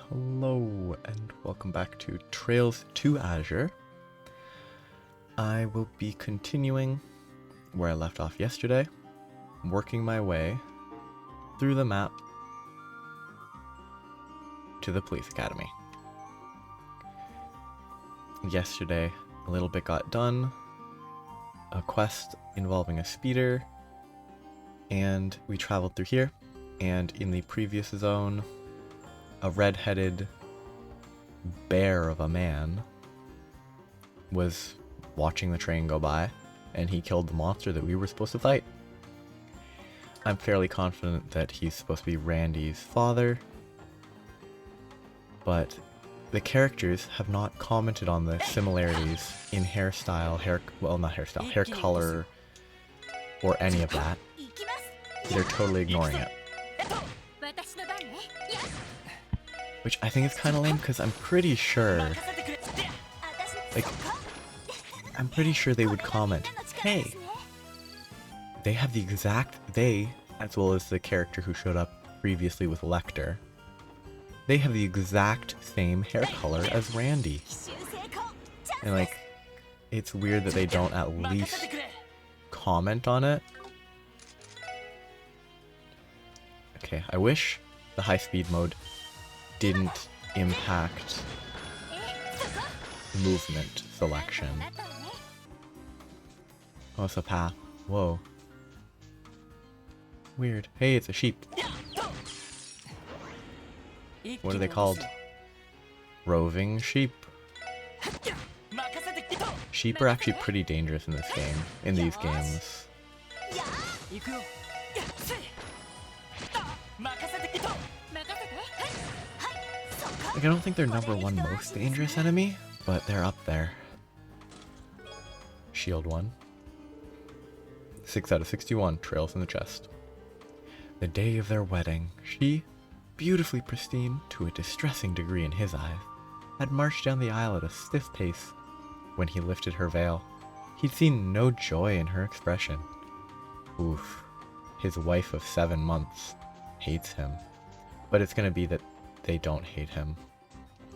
Hello and welcome back to Trails to Azure. I will be continuing where I left off yesterday, working my way through the map to the police academy. Yesterday, a little bit got done, a quest involving a speeder, and we traveled through here, and in the previous zone, a red-headed bear of a man was watching the train go by, and he killed the monster that we were supposed to fight. I'm fairly confident that he's supposed to be Randy's father, but the characters have not commented on the similarities in hairstyle, hair color, or any of that. They're totally ignoring it. Which I think is kind of lame, because I'm pretty sure, they would comment, hey, they have the exact, as well as the character who showed up previously with Lecter, they have the exact same hair color as Randy. And it's weird that they don't at least comment on it. Okay, I wish the high-speed mode didn't impact movement selection. Oh, it's a path. Whoa. Weird. Hey, it's a sheep. What are they called? Roving sheep. Sheep are actually pretty dangerous in this game, in these games. I don't think they're number one most dangerous enemy, but they're up there. Shield 1. 6 out of 61, trails in the chest. The day of their wedding, she, beautifully pristine to a distressing degree in his eyes, had marched down the aisle at a stiff pace. When he lifted her veil, he'd seen no joy in her expression. Oof. His wife of 7 months hates him. But it's gonna be that they don't hate him.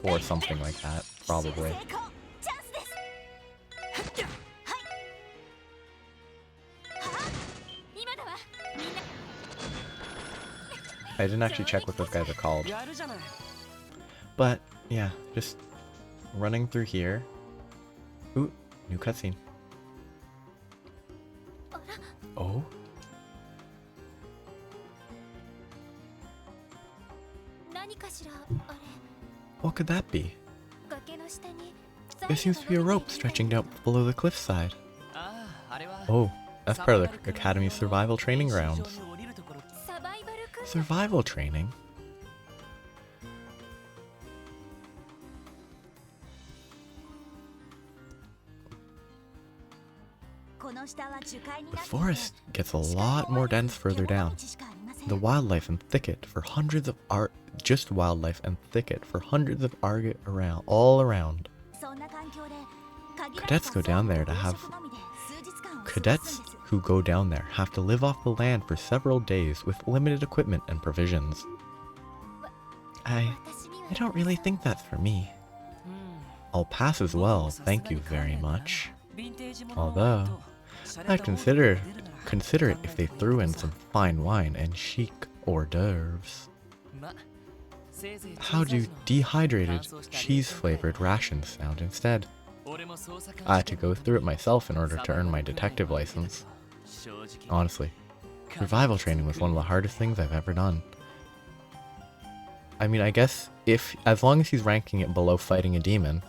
Or something like that, probably. I didn't actually check what those guys are called. But, yeah, just running through here. Ooh, new cutscene. Oh? What could that be? There seems to be a rope stretching down below the cliffside. Oh, that's part of the Academy's survival training grounds. Survival training? The forest gets a lot more dense further down. The wildlife and thicket for hundreds of all around. Cadets who go down there have to live off the land for several days with limited equipment and provisions. I don't really think that's for me. I'll pass as well, thank you very much. Although, I'd consider it if they threw in some fine wine and chic hors d'oeuvres. How do dehydrated, cheese-flavored rations sound instead? I had to go through it myself in order to earn my detective license. Honestly, survival training was one of the hardest things I've ever done. I mean, I guess as long as he's ranking it below fighting a demon.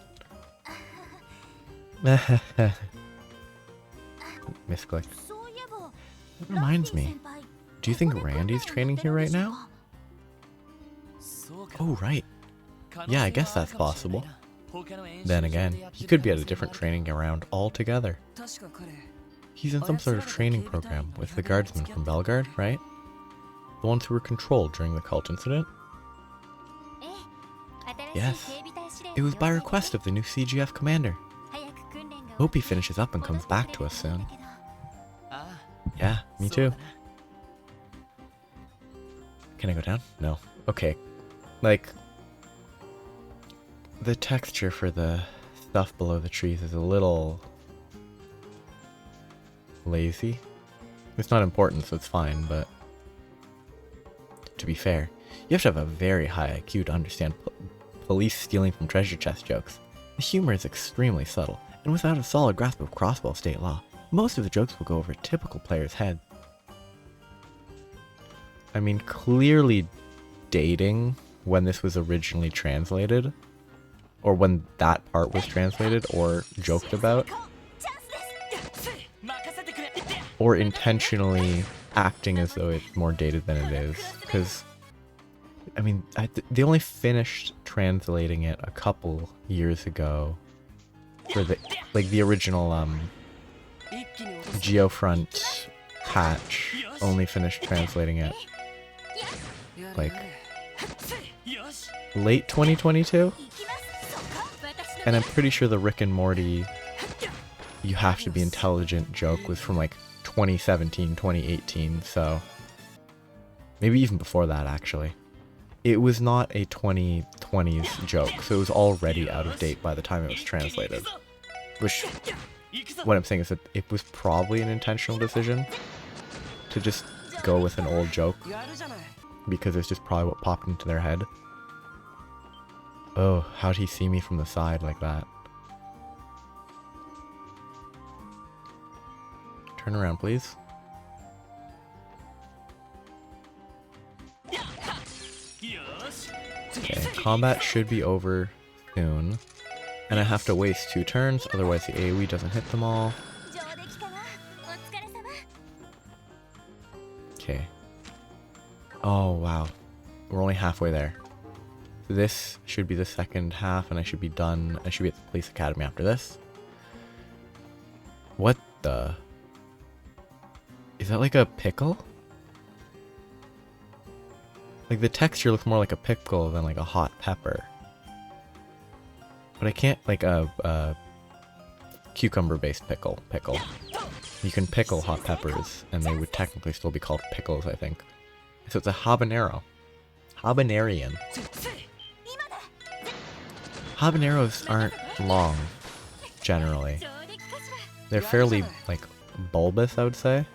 Misclicked. That reminds me. Do you think Randy's training here right now? Oh, right. Yeah, I guess that's possible. Then again, he could be at a different training ground altogether. He's in some sort of training program with the guardsmen from Belgard, right? The ones who were controlled during the cult incident? Yes. It was by request of the new CGF commander. Hope he finishes up and comes back to us soon. Yeah, me too. Can I go down? No. Okay. The texture for the stuff below the trees is a little lazy. It's not important, so it's fine, but to be fair, you have to have a very high IQ to understand police stealing from treasure chest jokes. The humor is extremely subtle, and without a solid grasp of crossbow state law, most of the jokes will go over a typical player's head. I mean, clearly dating when this was originally translated, or when that part was translated or joked about, or intentionally acting as though it's more dated than it is, because I mean, they only finished translating it a couple years ago for the original Geofront patch. Only finished translating it like late 2022, and I'm pretty sure the Rick and Morty "you have to be intelligent" joke was from like 2017, 2018, so maybe even before that actually. It was not a 2020s joke, so it was already out of date by the time it was translated. Which, what I'm saying is that it was probably an intentional decision to just go with an old joke, because it's just probably what popped into their head. Oh, how'd he see me from the side like that? Turn around, please. Okay, combat should be over soon. And I have to waste 2 turns, otherwise the AoE doesn't hit them all. Okay. Oh, wow. We're only halfway there. This should be the second half, and I should be done. I should be at the police academy after this. What the? Is that like a pickle? Like, the texture looks more like a pickle than like a hot pepper. But I can't, like a cucumber-based pickle. You can pickle hot peppers, and they would technically still be called pickles, I think. So it's a habanero. Habanarian. Habaneros aren't long, generally. They're fairly, like, bulbous, I would say.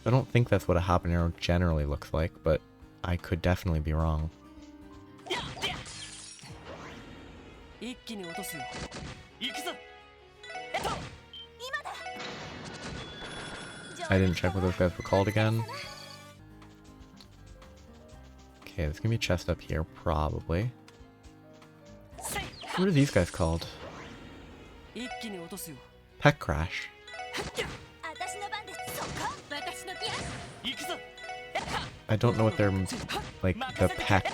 I don't think that's what a habanero generally looks like, but I could definitely be wrong. I didn't check what those guys were called again. Okay, there's gonna be a chest up here, probably. What are these guys called? Peck Crash. I don't know what their, like, the peck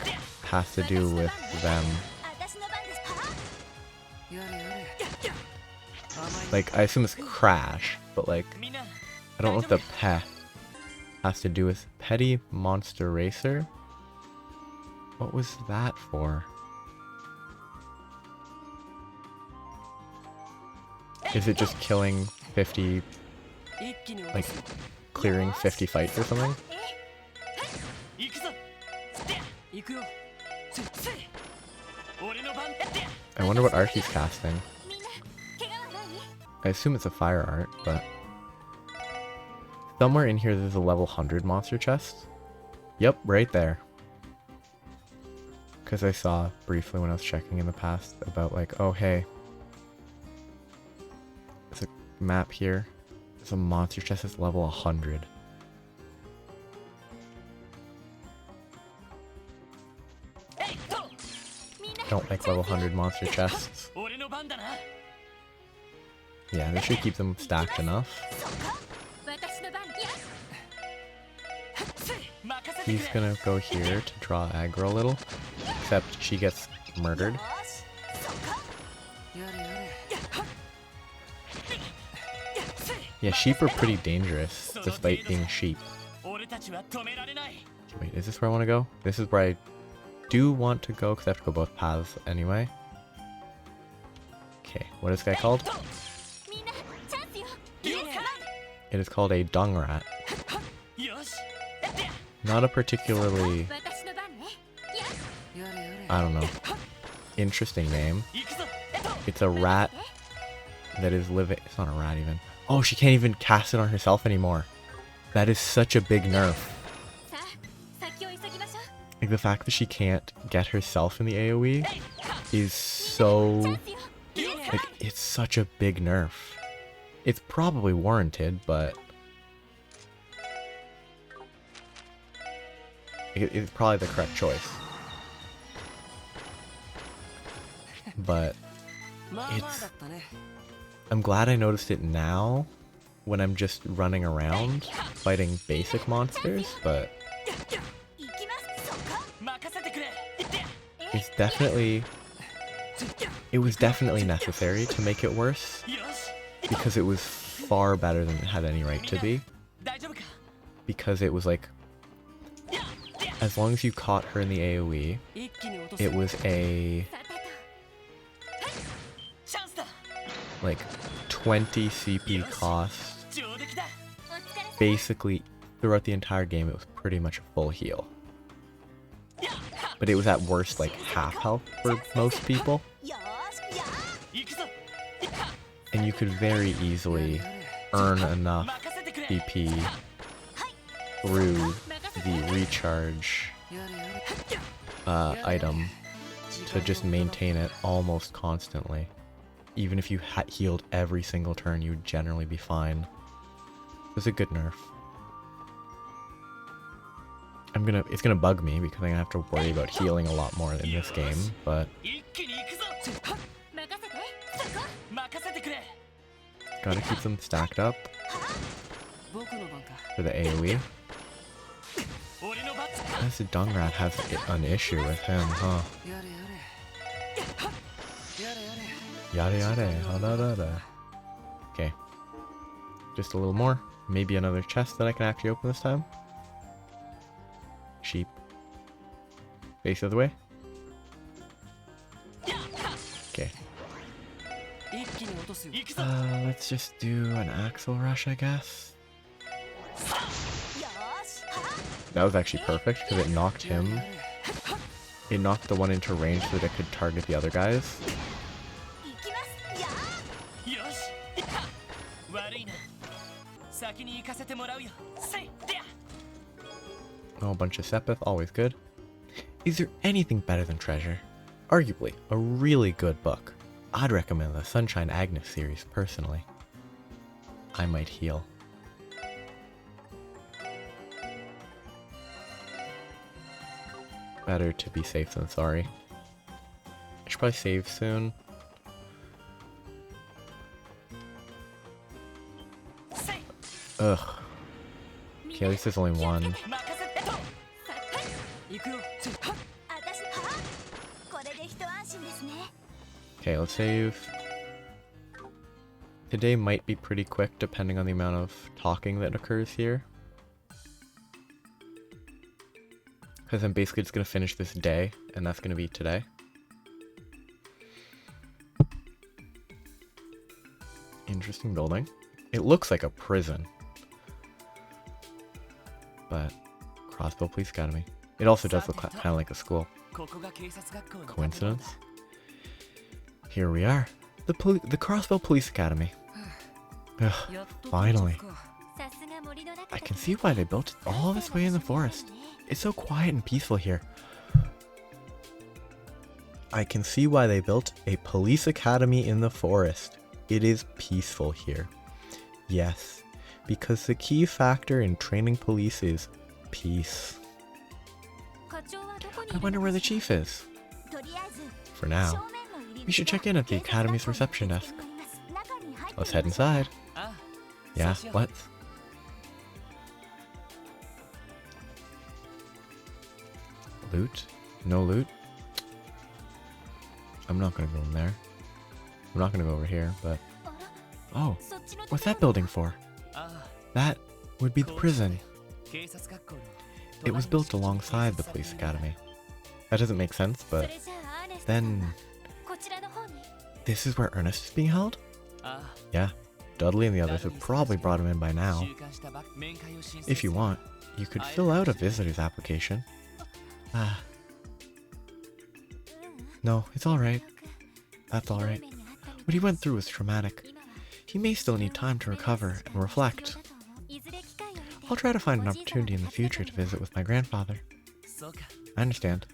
has to do with them. Like, I assume it's Crash, but like, I don't know what the peck has to do with. Petty Monster Racer? What was that for? Is it just killing 50, like, clearing 50 fights or something? I wonder what art he's casting. I assume it's a fire art, but somewhere in here there's a level 100 monster chest. Yep, right there. Because I saw briefly when I was checking in the past about, like, oh hey, there's a map here. There's a monster chest that's level 100. Don't like level 100 monster chests. Yeah, they should keep them stacked enough. He's gonna go here to draw aggro a little, except she gets murdered. Yeah, sheep are pretty dangerous, despite being sheep. Wait, is this where I want to go? This is where I do want to go, because I have to go both paths anyway. Okay, what is this guy called? It is called a dung rat. Not a particularly I don't know. Interesting name. It's a rat that is living. It's not a rat even. Oh, she can't even cast it on herself anymore. That is such a big nerf. Like the fact that she can't get herself in the AoE is so... Like, it's such a big nerf. It's probably warranted, but... It's probably the correct choice. But... it's... I'm glad I noticed it now, when I'm just running around, fighting basic monsters, but... It's definitely... It was definitely necessary to make it worse, because it was far better than it had any right to be. Because it was like, as long as you caught her in the AoE, it was a like 20 CP cost. Basically, throughout the entire game, it was pretty much a full heal. But it was at worst like half health for most people. And you could very easily earn enough BP through the recharge item to just maintain it almost constantly. Even if you healed every single turn, you would generally be fine. It was a good nerf. It's gonna bug me because I'm gonna have to worry about healing a lot more in this game, but gotta keep them stacked up for the AoE. As the dung rat has an issue with him, huh? Yada yada, yada yada. Okay, just a little more. Maybe another chest that I can actually open this time. Sheep. Face the other way. Okay. Let's just do an axle rush, I guess. That was actually perfect because it knocked him. It knocked the one into range so that it could target the other guys. Oh, a bunch of Sepith, always good. Is there anything better than Treasure? Arguably, a really good book. I'd recommend the Sunshine Agnes series, personally. I might heal. Better to be safe than sorry. I should probably save soon. Ugh. Okay, at least there's only one. Okay, let's save. Today might be pretty quick depending on the amount of talking that occurs here. Because I'm basically just going to finish this day, and that's going to be today. Interesting building. It looks like a prison. But, Crossbow Police Academy. It also does look kind of like a school. Coincidence? Here we are. The Crossbow Police Academy. Ugh, finally. I can see why they built it all this way in the forest. It's so quiet and peaceful here. I can see why they built a police academy in the forest. It is peaceful here. Yes, because the key factor in training police is peace. I wonder where the chief is. For now, we should check in at the academy's reception desk. Let's head inside. Yeah, let's. Loot? No loot? I'm not gonna go in there. I'm not gonna go over here, but... Oh, what's that building for? That would be the prison. It was built alongside the police academy. That doesn't make sense, but... Then... This is where Ernest is being held? Yeah, Dudley and the others have probably brought him in by now. If you want, you could fill out a visitor's application. No, it's alright. That's alright. What he went through was traumatic. He may still need time to recover and reflect. I'll try to find an opportunity in the future to visit with my grandfather. I understand.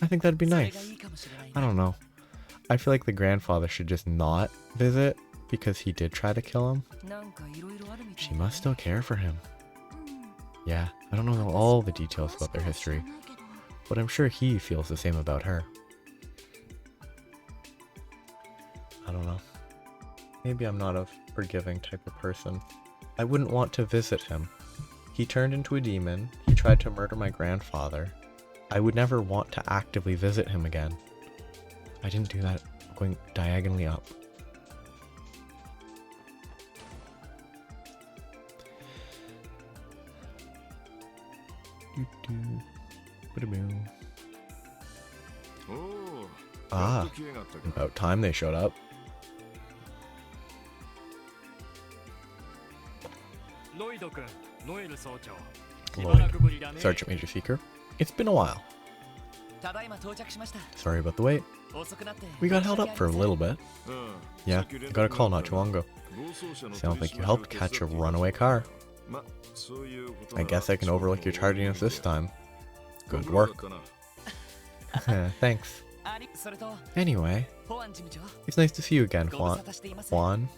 I think that'd be nice. I don't know. I feel like the grandfather should just not visit because he did try to kill him. She must still care for him. Yeah, I don't know all the details about their history, but I'm sure he feels the same about her. I don't know. Maybe I'm not a forgiving type of person. I wouldn't want to visit him. He turned into a demon. He tried to murder my grandfather. I would never want to actively visit him again. I didn't do that. I'm going diagonally up. Ah, about time they showed up. Lloyd, Sergeant Major Seeker. It's been a while. Sorry about the wait. We got held up for a little bit. Yeah, I got a call not too long ago. Sounds like you helped catch a runaway car. I guess I can overlook your tardiness this time. Good work. Thanks. Anyway, it's nice to see you again, Juan. Juan?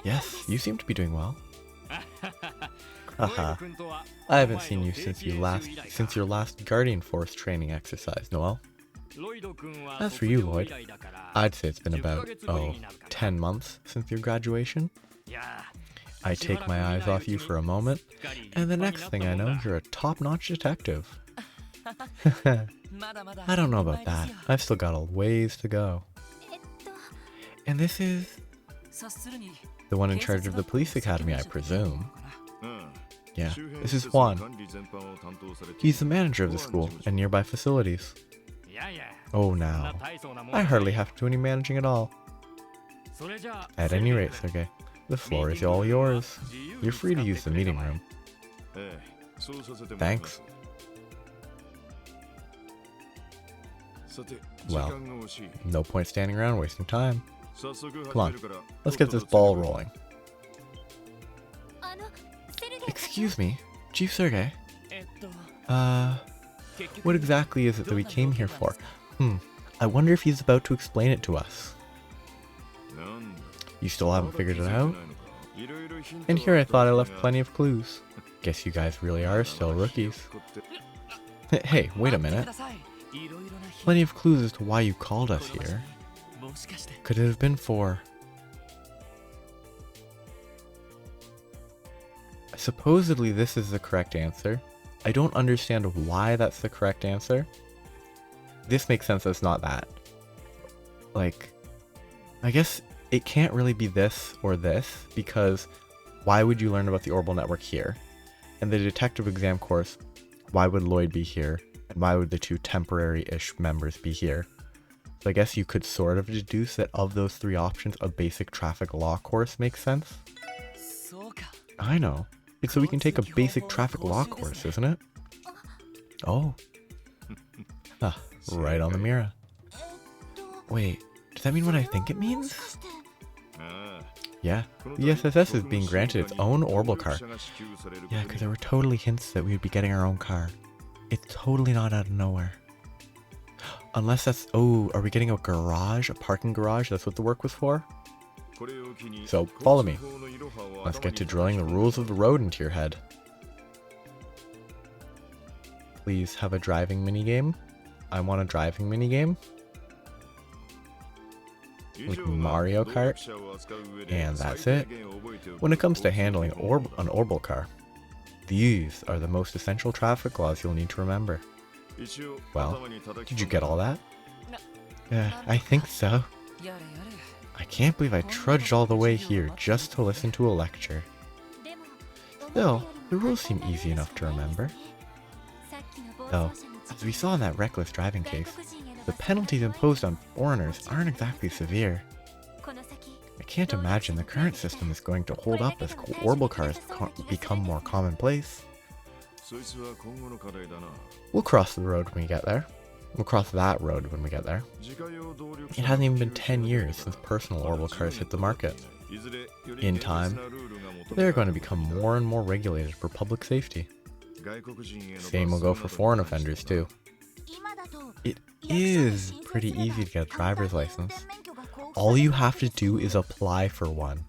Yes, you seem to be doing well. Haha. I haven't seen you since your last Guardian Force training exercise, Noel. As for you, Lloyd, I'd say it's been about, 10 months since your graduation. I take my eyes off you for a moment, and the next thing I know, you're a top-notch detective. I don't know about that. I've still got a ways to go. And this is the one in charge of the police academy, I presume. Yeah, this is Juan. He's the manager of the school and nearby facilities. Oh, now. I hardly have to do any managing at all. At any rate, Sergei, the floor is all yours. You're free to use the meeting room. Thanks. Well, no point standing around wasting time. Come on, let's get this ball rolling. Excuse me, Chief Sergei? What exactly is it that we came here for? I wonder if he's about to explain it to us. You still haven't figured it out? And here I thought I left plenty of clues. Guess you guys really are still rookies. Hey, wait a minute. Plenty of clues as to why you called us here. Could it have been for... Supposedly this is the correct answer. I don't understand why that's the correct answer. This makes sense as not that. Like, I guess it can't really be this or this, because why would you learn about the orbital network here? And the detective exam course, why would Lloyd be here? And why would the two temporary-ish members be here? So I guess you could sort of deduce that of those three options, a basic traffic law course makes sense. I know. It's so we can take a basic traffic law course, isn't it? Oh. Ah, right on the mirror. Wait, does that mean what I think it means? Yeah, the SSS is being granted its own orbital car. Yeah, because there were totally hints that we would be getting our own car. It's totally not out of nowhere. Unless that's... Oh, are we getting a garage? A parking garage? That's what the work was for? So, follow me. Let's get to drilling the rules of the road into your head. Please have a driving minigame. I want a driving minigame. Like Mario Kart. And that's it. When it comes to handling an orbital car, these are the most essential traffic laws you'll need to remember. Well, did you get all that? I think so. I can't believe I trudged all the way here just to listen to a lecture. Still, the rules seem easy enough to remember. Though, as we saw in that reckless driving case, the penalties imposed on foreigners aren't exactly severe. I can't imagine the current system is going to hold up as orbital cars become more commonplace. We'll cross the road when we get there. We'll cross that road when we get there. It hasn't even been 10 years since personal orbital cars hit the market. In time, they're going to become more and more regulated for public safety. Same will go for foreign offenders too. It is pretty easy to get a driver's license. All you have to do is apply for one.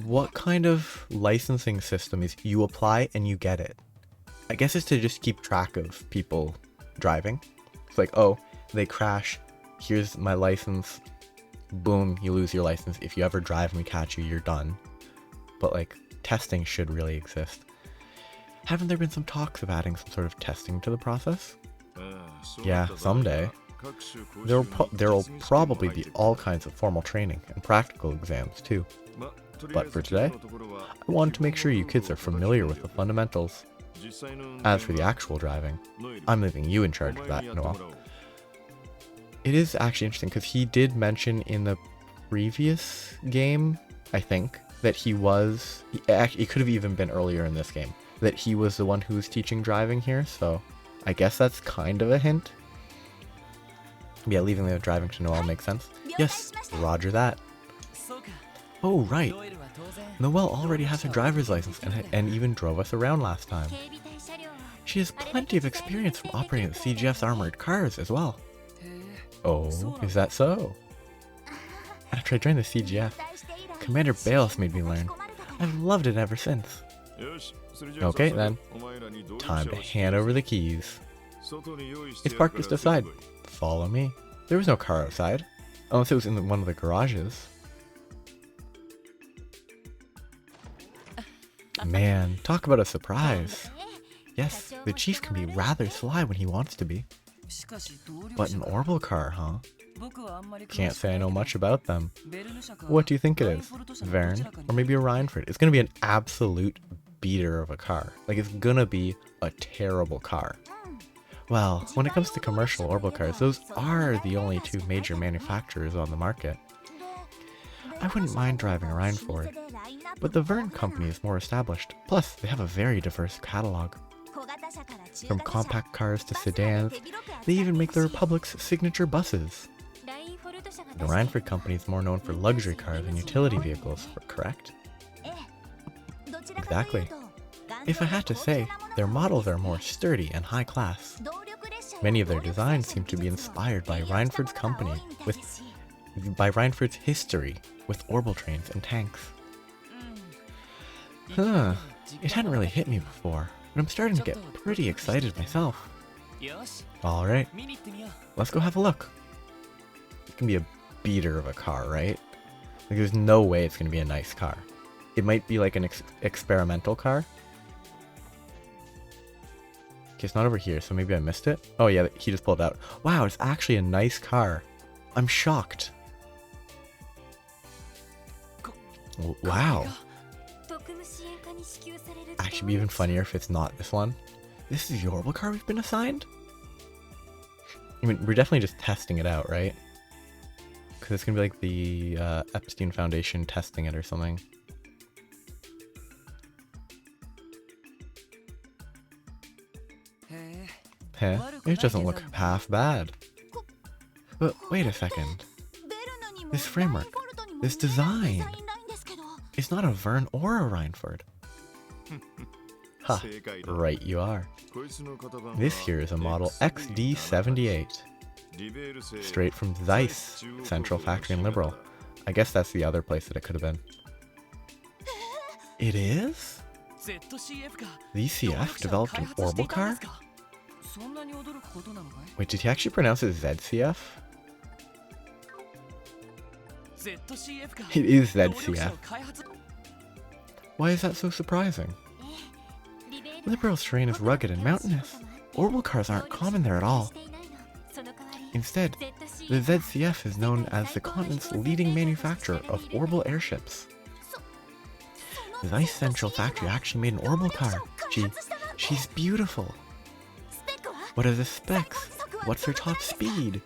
What kind of licensing system is you apply and you get it? I guess it's to just keep track of people driving. It's like, oh, they crash, here's my license, boom, you lose your license. If you ever drive and we catch you, you're done. But like, testing should really exist. Haven't there been some talks of adding some sort of testing to the process? Yeah, someday. There'll probably be all kinds of formal training and practical exams too. But for today, I wanted to make sure you kids are familiar with the fundamentals. As for the actual driving, I'm leaving you in charge of that, Noel. It is actually interesting because he did mention in the previous game, I think, that he could have even been earlier in this game, that he was the one who was teaching driving here, so I guess that's kind of a hint. Yeah, leaving the driving to Noel makes sense. Yes, roger that. Oh, right. Noel already has her driver's license and even drove us around last time. She has plenty of experience from operating the CGF's armored cars as well. Oh, is that so? After I joined the CGF, Commander Balos made me learn. I've loved it ever since. Okay then, time to hand over the keys. It's parked just outside. Follow me. There was no car outside, unless it was in one of the garages. Man, talk about a surprise. Yes, the chief can be rather sly when he wants to be. But an orbital car, huh? Can't say I know much about them. What do you think it is? Verne? Or maybe a Reinford? It's gonna be an absolute beater of a car. Like, it's gonna be a terrible car. Well, when it comes to commercial orbital cars, those are the only two major manufacturers on the market. I wouldn't mind driving a Reinford, but the Verne company is more established. Plus, they have a very diverse catalog. From compact cars to sedans, they even make the Republic's signature buses. The Reinford company is more known for luxury cars and utility vehicles, correct? Exactly. If I had to say, their models are more sturdy and high class. Many of their designs seem to be inspired by Reinford's Reinford's history with orbital trains and tanks. Huh, it hadn't really hit me before, but I'm starting to get pretty excited myself. Alright, let's go have a look. It can be a beater of a car, right? Like, there's no way it's going to be a nice car. It might be like an experimental car. Okay, it's not over here, so maybe I missed it. Oh yeah, he just pulled it out. Wow, it's actually a nice car. I'm shocked. Wow. Actually, be even funnier if it's not this one. This is the orbital car we've been assigned? I mean, we're definitely just testing it out, right? Because it's going to be like the Epstein Foundation testing it or something. Heh, it doesn't look half bad. But wait a second. This framework, this design, it's not a Verne or a Reinford. Ha, right you are. This here is a model XD78. Straight from Zeiss, Central Factory in Liberal. I guess that's the other place that it could have been. It is? The ECF developed an orbital car? Wait, did he actually pronounce it ZCF? It is ZCF. Why is that so surprising? Liberal's terrain is rugged and mountainous. Orbital cars aren't common there at all. Instead, the ZCF is known as the continent's leading manufacturer of orbital airships. Zeiss Central Factory actually made an orbital car. She's beautiful. What are the specs? What's her top speed?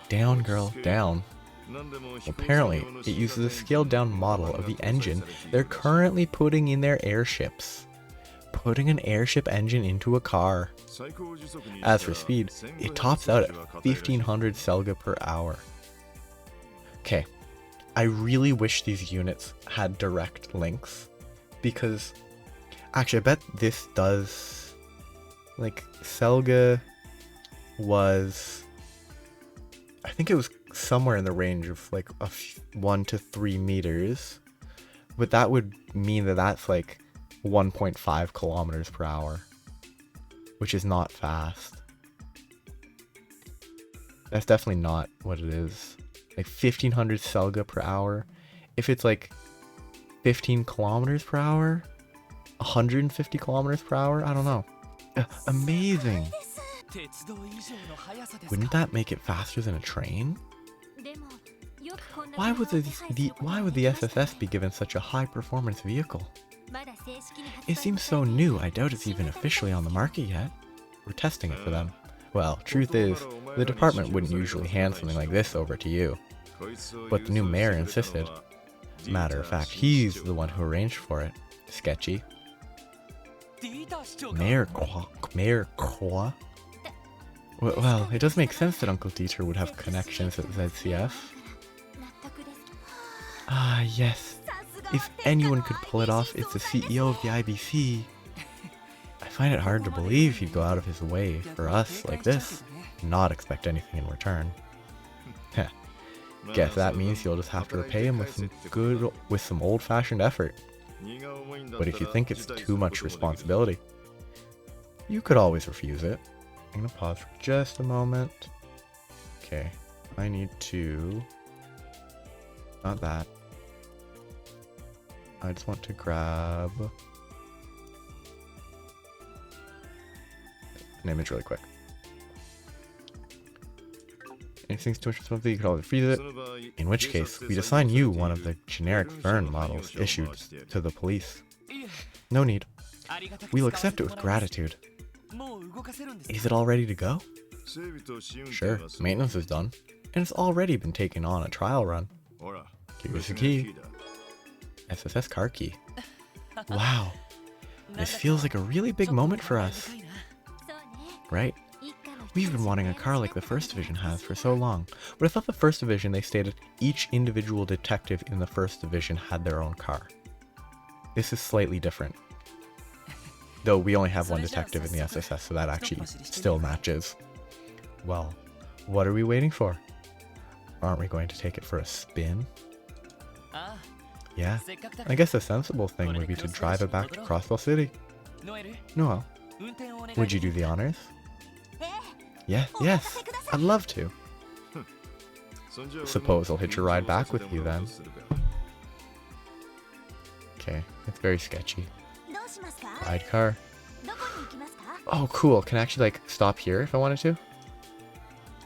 Down, girl, down. Apparently, it uses a scaled-down model of the engine they're currently putting in their airships. putting an airship engine into a car. As for speed, it tops out at 1500 Selga per hour. Okay, I really wish these units had direct links, because actually I bet this does, like, Selga was, I think it was somewhere in the range of like 1 to 3 meters, but that would mean that that's like 1.5 kilometers per hour, which is not fast. That's definitely not what it is. Like 1500 Selga per hour. If it's like 15 kilometers per hour, 150 kilometers per hour, I don't know. Amazing. Wouldn't that make it faster than a train? Why would the SSS be given such a high performance vehicle? It seems so new, I doubt it's even officially on the market yet. We're testing it for them. Well, truth is, the department wouldn't usually hand something like this over to you. But the new mayor insisted. Matter of fact, he's the one who arranged for it. Sketchy. Mayor Croix? Well, it does make sense that Uncle Dieter would have connections at ZCF. Ah, yes. If anyone could pull it off, it's the CEO of the IBC. I find it hard to believe he'd go out of his way for us like this, and not expect anything in return. Heh. Guess that means you'll just have to repay him with some old-fashioned effort. But if you think it's too much responsibility, you could always refuse it. I'm gonna pause for just a moment. Okay, I need to... Not that. I just want to grab an image really quick. Anything's too much responsibility, you could always freeze it. In which case, we'd assign you one of the generic Fern models issued to the police. No need. We'll accept it with gratitude. Is it all ready to go? Sure, maintenance is done, and it's already been taken on a trial run. Here's the key. SSS car key. Wow, this feels like a really big moment for us. Right? We've been wanting a car like the First Division has for so long, but I thought the First Division, they stated each individual detective in the First Division had their own car. This is slightly different. Though we only have one detective in the SSS, so that actually still matches. Well, what are we waiting for? Aren't we going to take it for a spin? Yeah, I guess the sensible thing would be to drive it back to Crossville City. Noel, would you do the honors? Yes, I'd love to. Suppose I'll hitch a ride back with you then. Okay, it's very sketchy. Ride car. Oh, cool. Can I actually, like, stop here if I wanted to?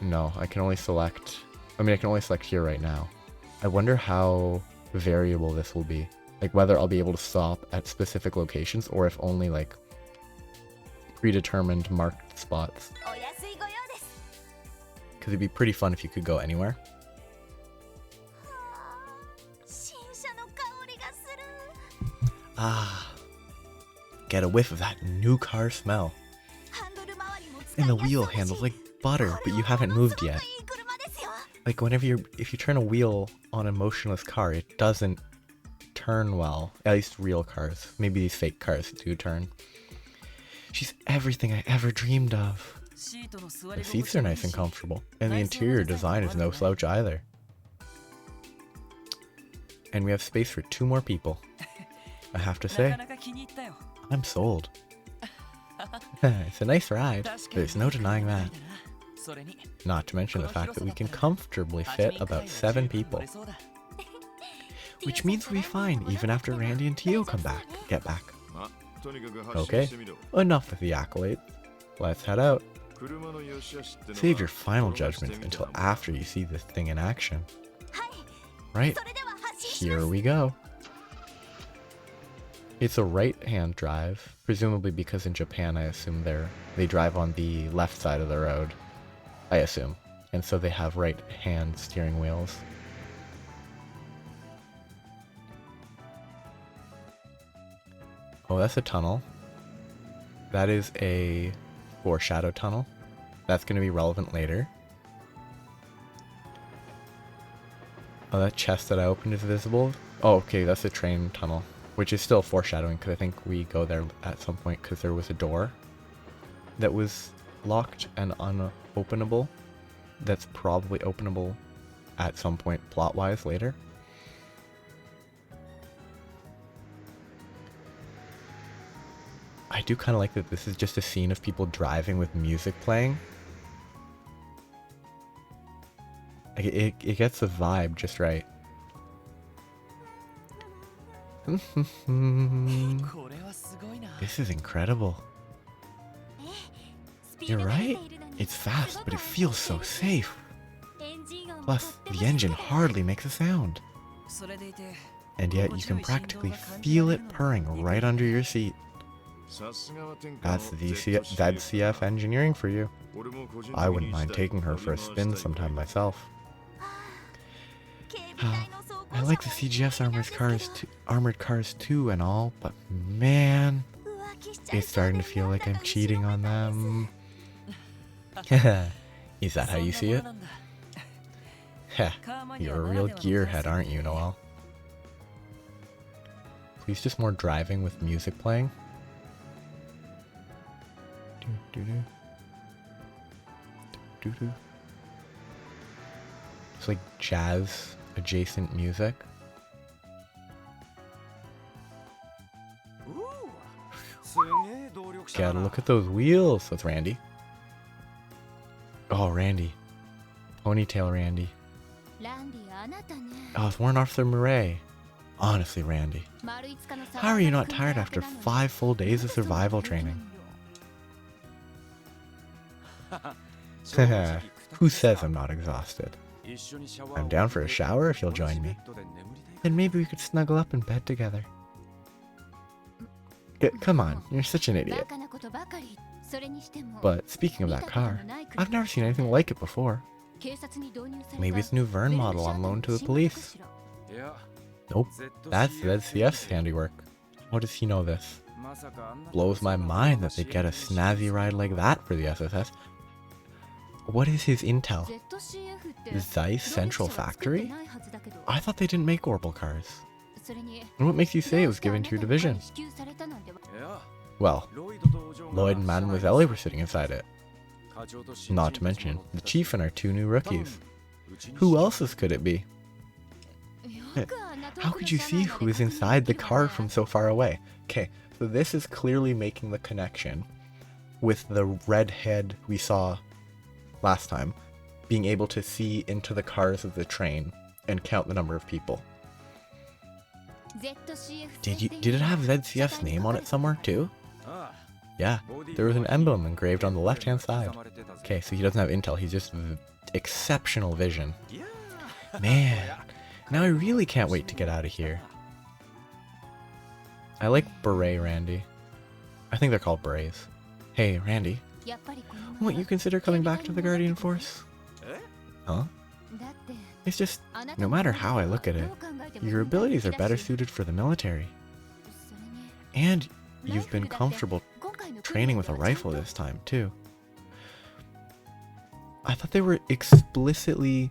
No, I can only select... I mean, I can only select here right now. I wonder how variable this will be. Like, whether I'll be able to stop at specific locations, or if only, like, predetermined marked spots. Because it'd be pretty fun if you could go anywhere. Ah, get a whiff of that new car smell. And the wheel handles like butter, but you haven't moved yet. Like if you turn a wheel on a motionless car, it doesn't turn well. At least real cars. Maybe these fake cars do turn. She's everything I ever dreamed of. The seats are nice and comfortable, and the interior design is no slouch either. And we have space for 2 more people. I have to say, I'm sold. It's a nice ride, there's no denying that. Not to mention the fact that we can comfortably fit about 7 people. Which means we'll be fine even after Randy and Tio get back. Okay, enough with the accolade. Let's head out. Save your final judgment until after you see this thing in action. Right, here we go. It's a right-hand drive, presumably because in Japan I assume they drive on the left side of the road. I assume. And so they have right-hand steering wheels. Oh, that's a tunnel. that is a foreshadow tunnel. That's going to be relevant later. Oh, that chest that I opened is visible. Oh, okay, that's a train tunnel, which is still foreshadowing because I think we go there at some point because there was a door that was locked and unopenable. That's probably openable at some point plot-wise later. I do kind of like that this is just a scene of people driving with music playing. Like it gets the vibe just right. This is incredible. You're right. It's fast, but it feels so safe. Plus, the engine hardly makes a sound. And yet you can practically feel it purring right under your seat. That's ZCF engineering for you. I wouldn't mind taking her for a spin sometime myself. I like the CGF's armored cars too and all, but man, it's starting to feel like I'm cheating on them. Is that how you see it? Heh, you're a real gearhead, aren't you, Noel? Please just more driving with music playing. It's like jazz adjacent music. Gotta look at those wheels. That's Randy. Oh, Randy. Ponytail Randy. Oh, it's Warrant Officer Murray. Honestly, Randy. How are you not tired after 5 full days of survival training? Who says I'm not exhausted? I'm down for a shower if you'll join me. Then maybe we could snuggle up in bed together. Come on, you're such an idiot. But speaking of that car, I've never seen anything like it before. Maybe it's a new Vern model on loan to the police. Nope, that's ZCF's handiwork. How does he know this? Blows my mind that they'd get a snazzy ride like that for the SSS. What is his intel? Zeiss Central Factory? I thought they didn't make Orbital cars. And what makes you say it was given to your division? Well, Lloyd and Mademoiselle were sitting inside it. Not to mention the chief and our 2 new rookies. Who else could it be? How could you see who is inside the car from so far away? Okay, so this is clearly making the connection with the redhead we saw last time, being able to see into the cars of the train and count the number of people. Did it have ZCF's name on it somewhere too? Yeah, there was an emblem engraved on the left hand side. Okay, so he doesn't have intel, he's just exceptional vision. Man, now I really can't wait to get out of here. I like Beret Randy. I think they're called berets. Hey, Randy. Won't you consider coming back to the Guardian Force? Huh? It's just, no matter how I look at it, your abilities are better suited for the military. And you've been comfortable training with a rifle this time, too. I thought they were explicitly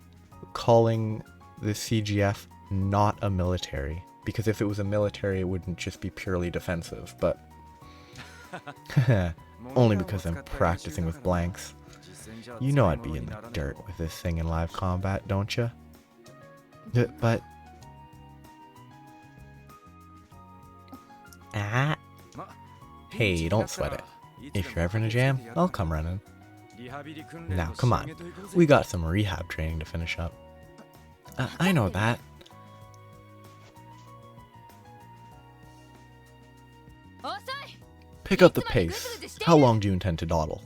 calling the CGF not a military, because if it was a military, it wouldn't just be purely defensive, but... Only because I'm practicing with blanks. You know I'd be in the dirt with this thing in live combat, don't you? But... Ah. Hey, don't sweat it. If you're ever in a jam, I'll come running. Now, come on. We got some rehab training to finish up. I know that. Pick up the pace. How long do you intend to dawdle?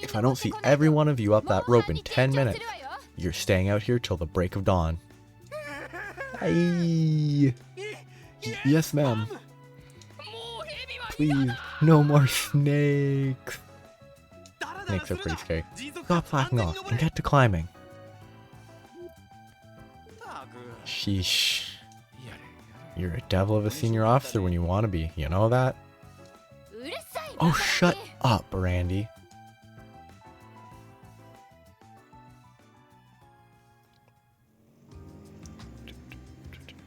If I don't see every one of you up that rope in 10 minutes, you're staying out here till the break of dawn. Aye. Yes, ma'am. Please, no more snakes. Snakes are pretty scary. Stop slacking off and get to climbing. Sheesh. You're a devil of a senior officer when you want to be, you know that? Oh, shut up, Randy.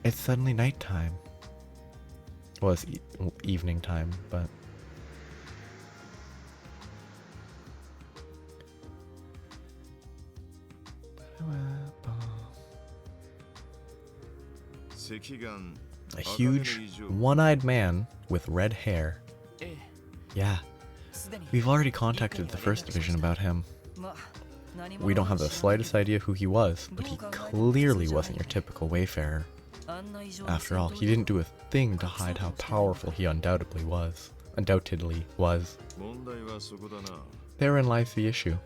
It's suddenly nighttime. Well, it's evening time, but... A huge, one-eyed man with red hair. Yeah, we've already contacted the First Division about him. We don't have the slightest idea who he was, but he clearly wasn't your typical wayfarer. After all, he didn't do a thing to hide how powerful he undoubtedly was. Therein lies the issue.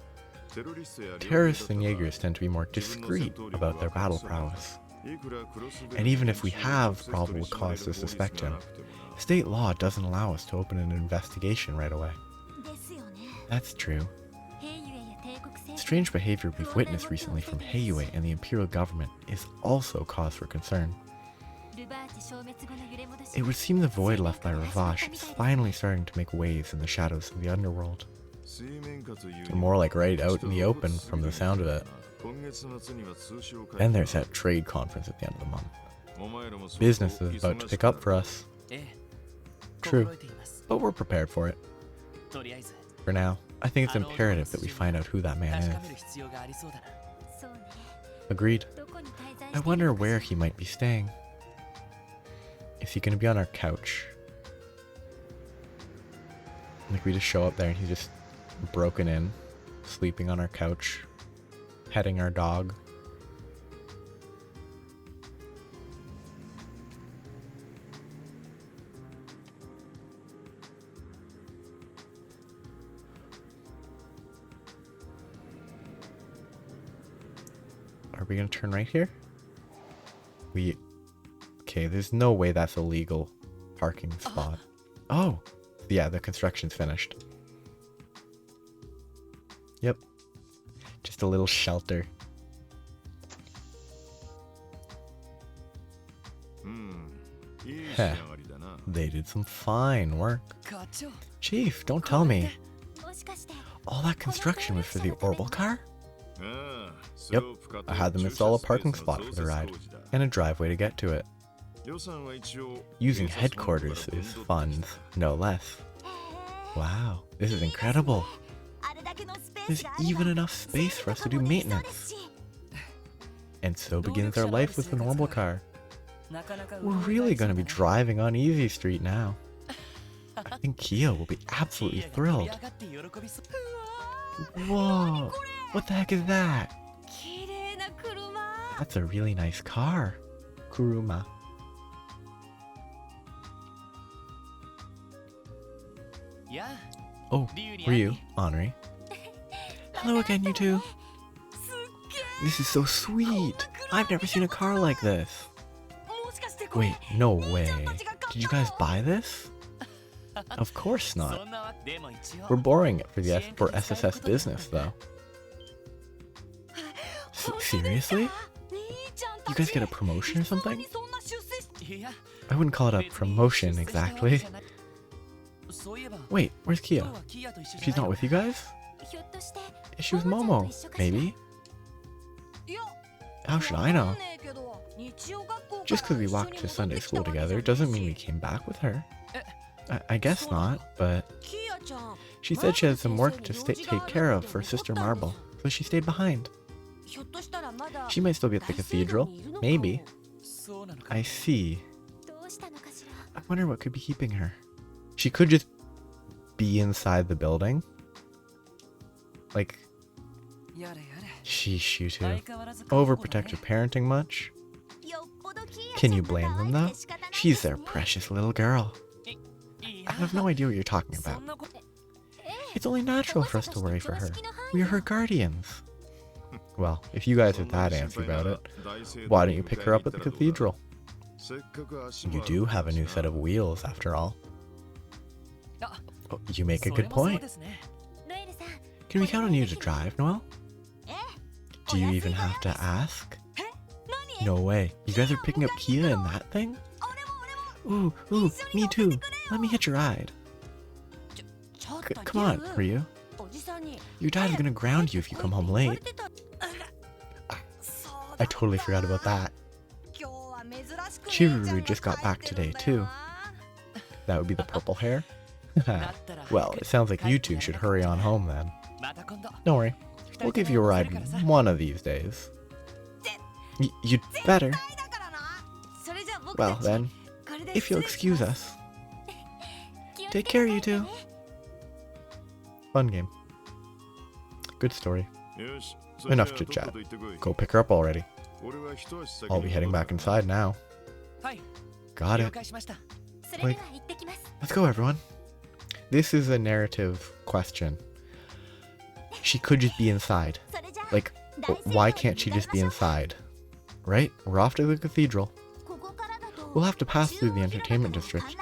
Terrorists and Jaegers tend to be more discreet about their battle prowess. And even if we have probable cause to suspect him, state law doesn't allow us to open an investigation right away. That's true. Strange behavior we've witnessed recently from Heiyue and the Imperial government is also cause for concern. It would seem the void left by Ravash is finally starting to make waves in the shadows of the underworld. Or more like right out in the open from the sound of it. Then there's that trade conference at the end of the month. Business is about to pick up for us. True, but we're prepared for it. For now, I think it's imperative that we find out who that man is. Agreed. I wonder where he might be staying. Is he gonna be on our couch? Like we just show up there and he's just broken in, sleeping on our couch, petting our dog. Are we gonna turn right here? Okay, there's no way that's a legal parking spot. Oh, yeah, the construction's finished. Yep. Just a little shelter. Heh. They did some fine work. Chief, don't tell me. All that construction was for the orbital car? Yep, I had them install a parking spot for the ride, and a driveway to get to it. Using headquarters is funds, no less. Wow, this is incredible. There's even enough space for us to do maintenance. And so begins our life with an orbital car. We're really going to be driving on Easy Street now. I think Kia will be absolutely thrilled. Whoa, what the heck is that? That's a really nice car. Kuruma. Oh, Ryu, Henri. Hello again, you two. This is so sweet. I've never seen a car like this. Wait, no way. Did you guys buy this? Of course not. We're borrowing it for SSS business, though. Seriously? You guys get a promotion or something? I wouldn't call it a promotion exactly. Wait, where's Kia? She's not with you guys? Is she with Momo? Maybe? How should I know? Just because we walked to Sunday school together doesn't mean we came back with her. I guess not, but... She said she had some work to take care of for Sister Marble, so she stayed behind. She might still be at the cathedral. Maybe. I see. I wonder what could be keeping her. She could just be inside the building. Like... Sheesh, you two. Overprotective parenting much? Can you blame them, though? She's their precious little girl. I have no idea what you're talking about. It's only natural for us to worry for her. We are her guardians. Well, if you guys are that antsy about it, why don't you pick her up at the cathedral? You do have a new set of wheels, after all. Oh, you make a good point. Can we count on you to drive, Noelle? Do you even have to ask? No way. You guys are picking up Kia in that thing? Ooh, me too. Let me hitch a ride. Come on, Ryu. Your dad's gonna ground you if you come home late. I totally forgot about that. Chiruru just got back today, too. That would be the purple hair? Well, it sounds like you two should hurry on home then. Don't worry. We'll give you a ride one of these days. You'd better. Well then, if you'll excuse us. Take care, you two. Fun game. Good story. Enough chit-chat. Go pick her up already. I'll be heading back inside now. Got it. Wait. Let's go, everyone. This is a narrative question. She could just be inside. Like, why can't she just be inside? Right? We're off to the cathedral. We'll have to pass through the entertainment district.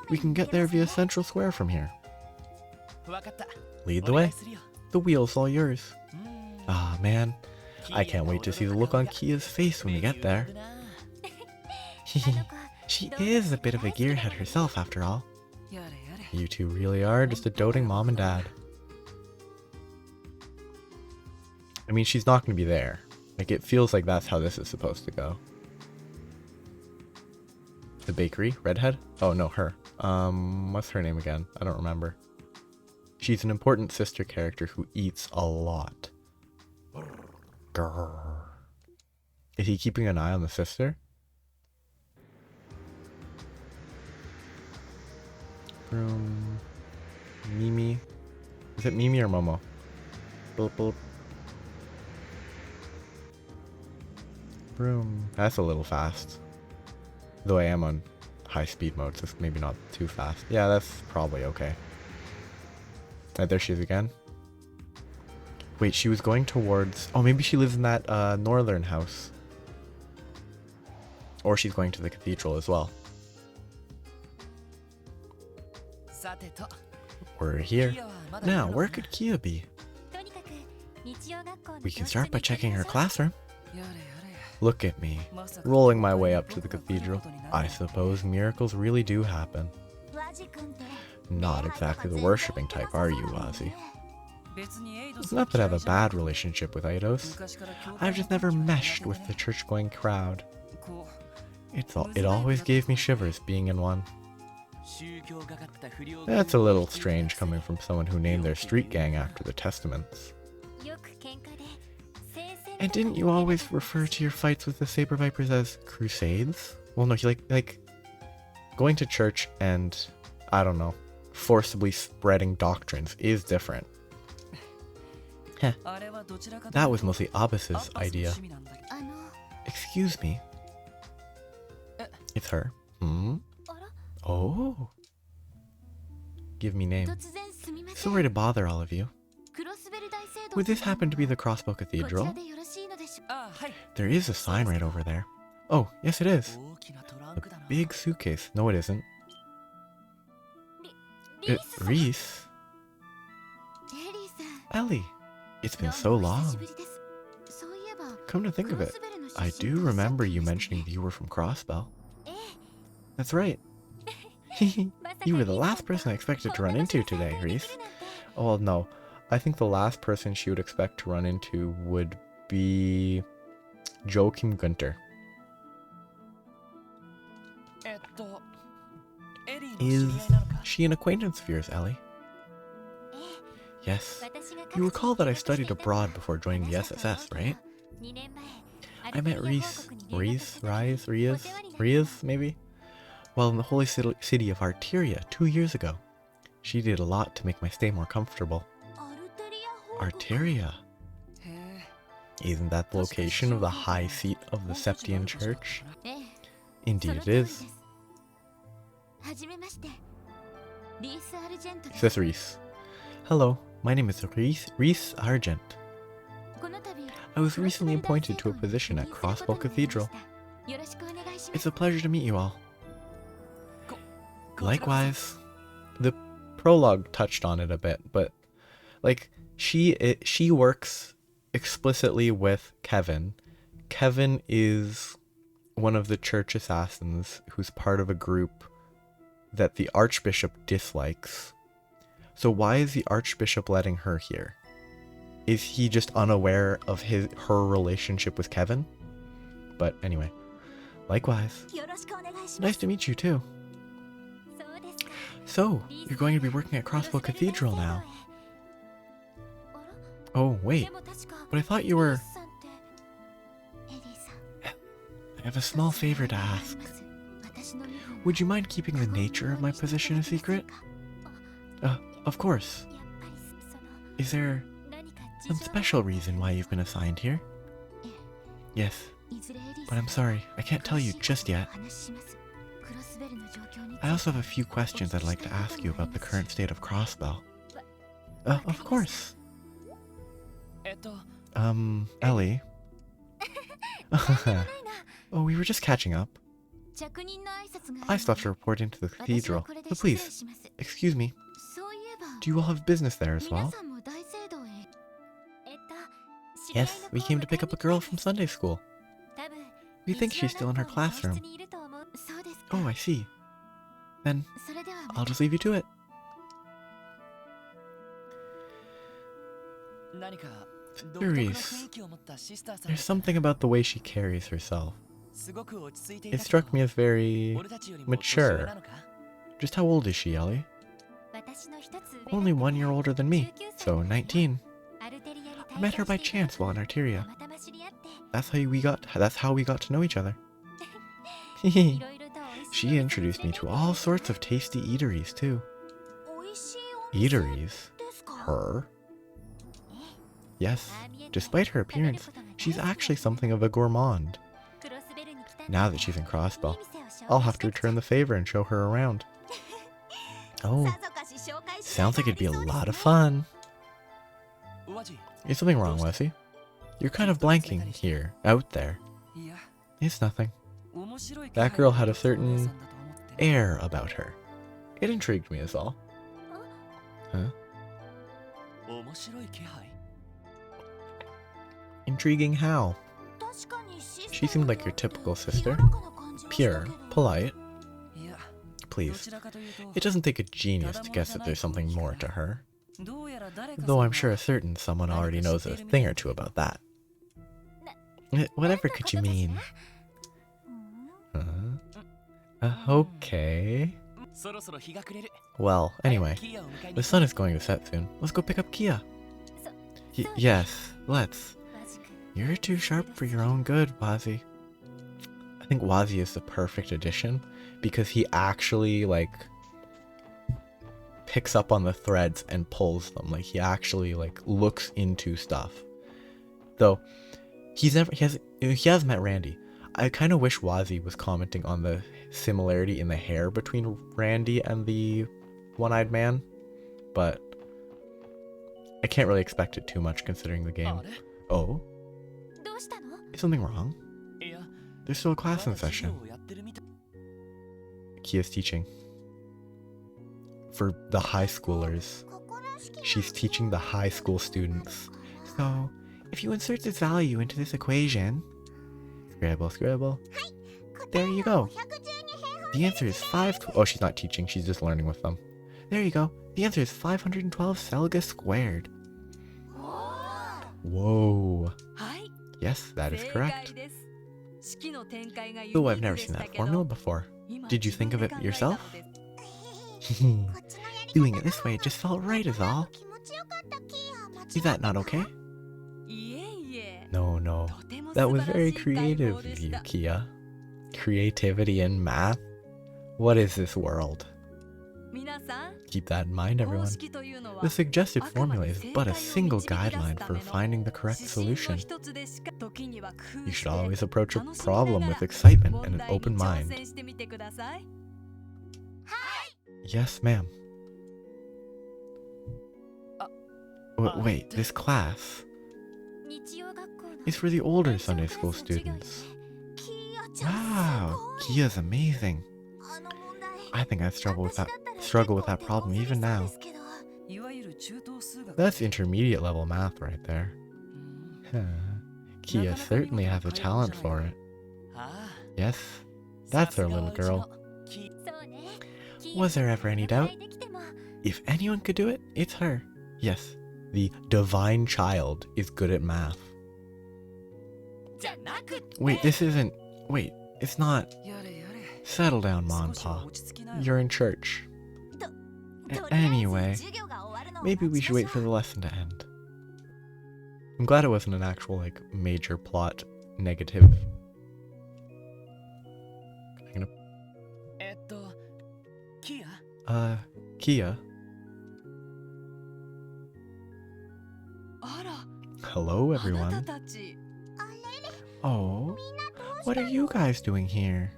We can get there via Central Square from here. Lead the way. The wheel's all yours. Ah, man. I can't wait to see the look on Kia's face when we get there. She is a bit of a gearhead herself, after all. You two really are just a doting mom and dad. I mean, she's not going to be there. Like, it feels like that's how this is supposed to go. The bakery? Redhead? Oh, no, her. What's her name again? I don't remember. She's an important sister character who eats a lot. Grrr. Is he keeping an eye on the sister? Mimi. Is it Mimi or Momo? Boop, boop. Broom. That's a little fast. Though I am on high speed mode, so it's maybe not too fast. Yeah, that's probably okay. Right, there she is again. Wait, she was going towards... Oh, maybe she lives in that northern house. Or she's going to the cathedral as well. We're here. Now, where could Kia be? We can start by checking her classroom. Look at me, rolling my way up to the cathedral. I suppose miracles really do happen. Not exactly the worshipping type, are you, Ozzy? It's not that I have a bad relationship with Eidos. I've just never meshed with the church-going crowd. It always gave me shivers being in one. That's a little strange coming from someone who named their street gang after the Testaments. And didn't you always refer to your fights with the Saber Vipers as crusades? Well, no, you like going to church and, I don't know, forcibly spreading doctrines is different. Heh. That was mostly Abbas's idea. Excuse me. It's her. Hmm? Oh. Give me name. Sorry to bother all of you. Would this happen to be the Crossbow Cathedral? There is a sign right over there. Oh, yes it is. A big suitcase. No, it isn't. Reese? Ellie, it's been so long. Come to think of it, I do remember you mentioning that you were from Crossbow. That's right. You were the last person I expected to run into today, Reese. Oh, well, no. I think the last person she would expect to run into would be Joachim Gunter. Is she an acquaintance of yours, Ellie? Yes. You recall that I studied abroad before joining the SSS, right? I met Reese, maybe? Well, in the holy city of Arteria 2 years ago. She did a lot to make my stay more comfortable. Arteria? Isn't that the location of the high seat of the Septian Church? Indeed it is. Says Reese. Hello, my name is Reese Argent. I was recently appointed to a position at Crossbow Cathedral. It's a pleasure to meet you all. Likewise. The prologue touched on it a bit, but like she works explicitly with Kevin. Kevin is one of the church assassins who's part of a group that the Archbishop dislikes, So why is the Archbishop letting her here? Is he just unaware of her relationship with Kevin? But anyway, likewise. Nice to meet you too. So, you're going to be working at Crossbow Cathedral now. Oh, wait. But I thought you were... I have a small favor to ask. Would you mind keeping the nature of my position a secret? Of course. Is there some special reason why you've been assigned here? Yes, but I'm sorry, I can't tell you just yet. I also have a few questions I'd like to ask you about the current state of Crossbell. Of course. Ellie? Oh, we were just catching up. I still have to report into the cathedral, so please, excuse me. Do you all have business there as well? Yes, we came to pick up a girl from Sunday school. We think she's still in her classroom. Oh, I see. Then, I'll just leave you to it. Therese, there's something about the way she carries herself. It struck me as very mature. Just how old is she, Ellie? Only 1 year older than me, so 19. I met her by chance while in Arteria. That's how we got to know each other. She introduced me to all sorts of tasty eateries too. Eateries? Her? Yes, despite her appearance, she's actually something of a gourmand. Now that she's in Crossbell, I'll have to return the favor and show her around. Oh, sounds like it'd be a lot of fun. Is something wrong, Wesley? You're kind of blanking here, out there. It's nothing. That girl had a certain air about her. It intrigued me is all. Huh? Intriguing how? She seemed like your typical sister. Pure, polite. Please, it doesn't take a genius to guess that there's something more to her. Though I'm sure a certain someone already knows a thing or two about that. Whatever could you mean? Okay. Well, anyway, the sun is going to set soon. Let's go pick up Kia. Yes, let's. You're too sharp for your own good, Wazzy. I think Wazzy is the perfect addition because he actually, like, picks up on the threads and pulls them. Like, he actually, like, looks into stuff. Though, he has met Randy. I kind of wish Wazzy was commenting on the similarity in the hair between Randy and the one-eyed man, but I can't really expect it too much considering the game. Oh? Is something wrong? There's still a class in session. Kia's teaching. For the high schoolers. She's teaching the high school students. So, if you insert this value into this equation... Scribble, scribble. There you go. The answer is 5... Oh, she's not teaching. She's just learning with them. There you go. The answer is 512 Selga squared. Whoa. Yes, that is correct. Though I've never seen that formula before. Did you think of it yourself? Doing it this way just felt right is all. Is that not okay? No. That was very creative of you, Kia. Creativity in math? What is this world? Keep that in mind, everyone. The suggested formula is but a single guideline for finding the correct solution. You should always approach a problem with excitement and an open mind. Yes, ma'am. Wait, this class is for the older Sunday school students. Wow, Kia's amazing. I think I struggle with that problem even now. That's intermediate level math right there. Kia certainly has a talent for it. Yes, that's our little girl. Was there ever any doubt? If anyone could do it, it's her. Yes, the divine child is good at math. Wait, it's not. Settle down, Ma and Pa. You're in church. Anyway, maybe we should wait for the lesson to end. I'm glad it wasn't an actual, like, major plot negative. Kia? Hello, everyone. Oh, what are you guys doing here?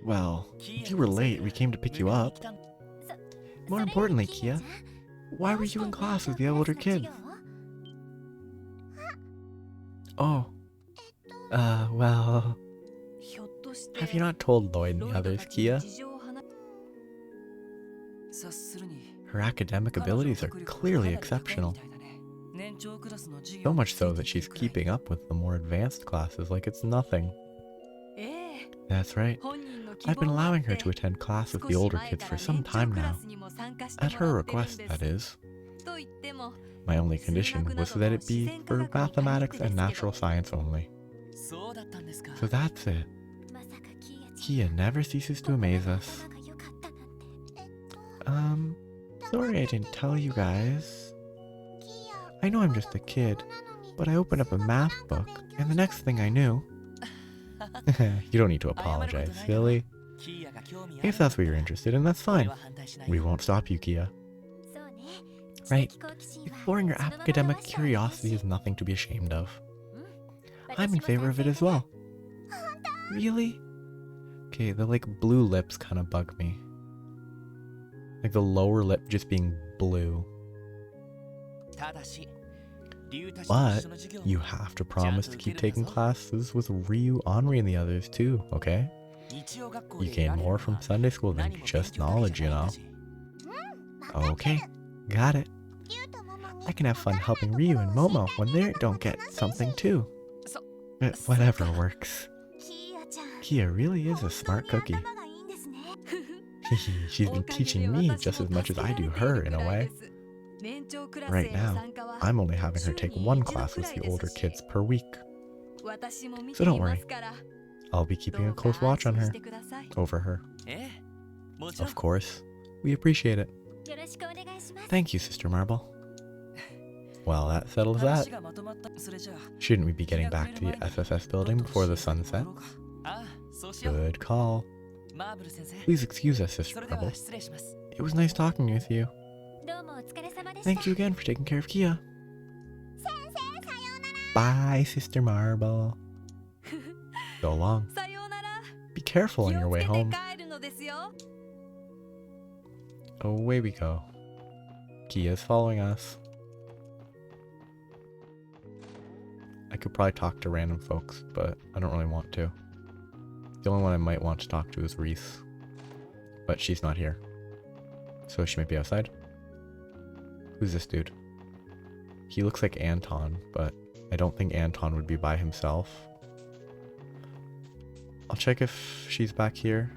Well, you were late. We came to pick you up. More importantly, Kia, why were you in class with the older kids? Oh, well... Have you not told Lloyd and the others, Kia? Her academic abilities are clearly exceptional. So much so that she's keeping up with the more advanced classes like it's nothing. That's right. I've been allowing her to attend class with the older kids for some time now. At her request, that is. My only condition was that it be for mathematics and natural science only. So that's it. Kia never ceases to amaze us. Sorry I didn't tell you guys. I know I'm just a kid, but I opened up a math book, and the next thing I knew... You don't need to apologize, silly. If that's what you're interested in, that's fine. We won't stop you, Kia. Right, exploring your academic curiosity is nothing to be ashamed of. I'm in favor of it as well. Really? Okay, the like blue lips kind of bug me. Like the lower lip just being blue. But you have to promise to keep taking classes with Ryu, Henri, and the others too, okay? You gain more from Sunday school than just knowledge, you know? Okay, got it. I can have fun helping Ryu and Momo when they don't get something too. Whatever works. Kia really is a smart cookie. She's been teaching me just as much as I do her, in a way. Right now, I'm only having her take one class with the older kids per week. So don't worry. I'll be keeping a close watch on her. Over her. Of course. We appreciate it. Thank you, Sister Marble. Well, that settles that. Shouldn't we be getting back to the SSS building before the sun sets? Good call. Please excuse us, Sister Marble. It was nice talking with you. Thank you again for taking care of Kia. Bye, Sister Marble. So long. Be careful on your way home. Away we go. Kia's following us. I could probably talk to random folks, but I don't really want to. The only one I might want to talk to is Reese. But she's not here. So she might be outside. Who's this dude? He looks like Anton, but I don't think Anton would be by himself. I'll check if she's back here.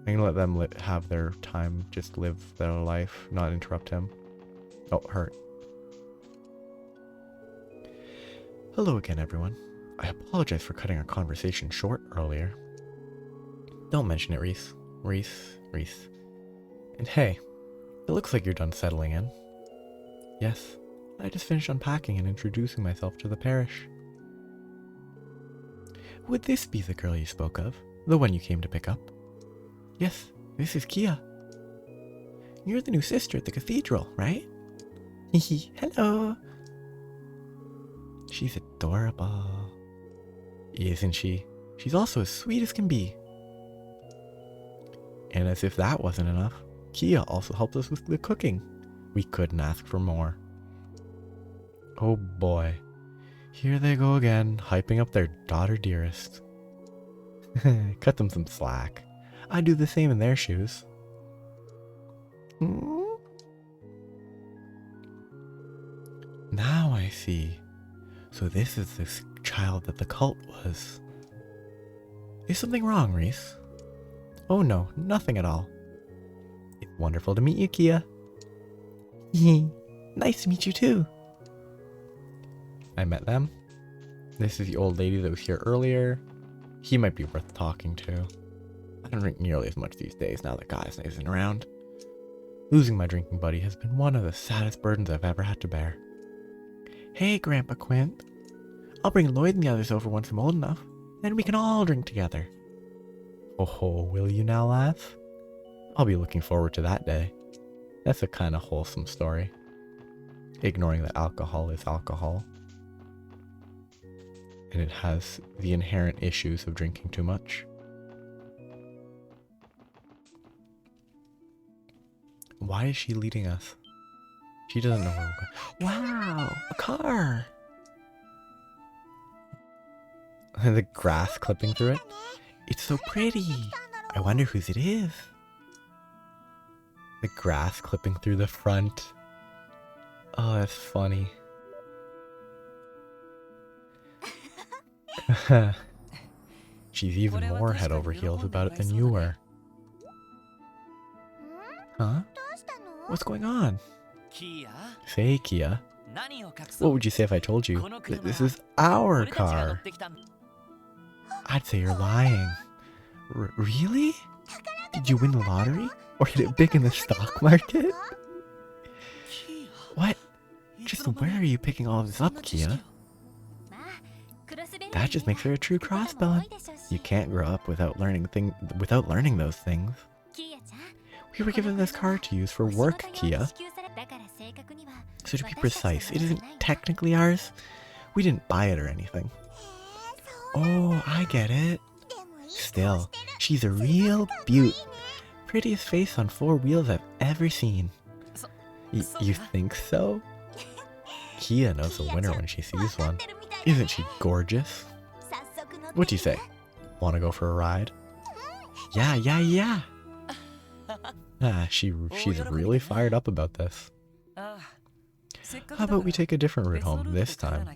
I'm gonna let them have their time, just live their life, not interrupt him. Oh, her. Hello again, everyone. I apologize for cutting our conversation short earlier. Don't mention it, Reese. Reese. And hey, it looks like you're done settling in. Yes, I just finished unpacking and introducing myself to the parish. Would this be the girl you spoke of? The one you came to pick up? Yes, this is Kia. You're the new sister at the cathedral, right? Hehe, hello. She's adorable. Isn't she? She's also as sweet as can be. And as if that wasn't enough, Kia also helped us with the cooking. We couldn't ask for more. Oh boy. Here they go again, hyping up their daughter dearest. Cut them some slack. I'd do the same in their shoes. Now I see. So this is this child that the cult was. Is something wrong, Reese? Oh no, nothing at all. It's wonderful to meet you, Kia. Nice to meet you too. I met them. This is the old lady that was here earlier. He might be worth talking to. I don't drink nearly as much these days now that Gaius isn't around. Losing my drinking buddy has been one of the saddest burdens I've ever had to bear. Hey, Grandpa Quint. I'll bring Lloyd and the others over once I'm old enough. Then we can all drink together. Oh, will you now, lass? I'll be looking forward to that day. That's a kind of wholesome story. Ignoring that alcohol is alcohol. And it has the inherent issues of drinking too much. Why is she leading us? She doesn't know where we're going. Wow, a car! The grass clipping through it. It's so pretty. I wonder whose it is. The grass clipping through the front. Oh, that's funny. She's even more head over heels about it than you were. Huh? What's going on? Say, Kia. What would you say if I told you that this is our car? I'd say you're lying. Really? Did you win the lottery? Or hit it big in the stock market? What? Just where are you picking all of this up, Kia? That just makes her a true crossbone. You can't grow up without learning those things. We were given this car to use for work, Kia. So to be precise, it isn't technically ours. We didn't buy it or anything. Oh, I get it. Still, she's a real beaut. Prettiest face on 4 wheels I've ever seen. You think so? Kia knows a winner when she sees one. Isn't she gorgeous? What do you say? Want to go for a ride? Yeah. She's really fired up about this. How about we take a different route home this time?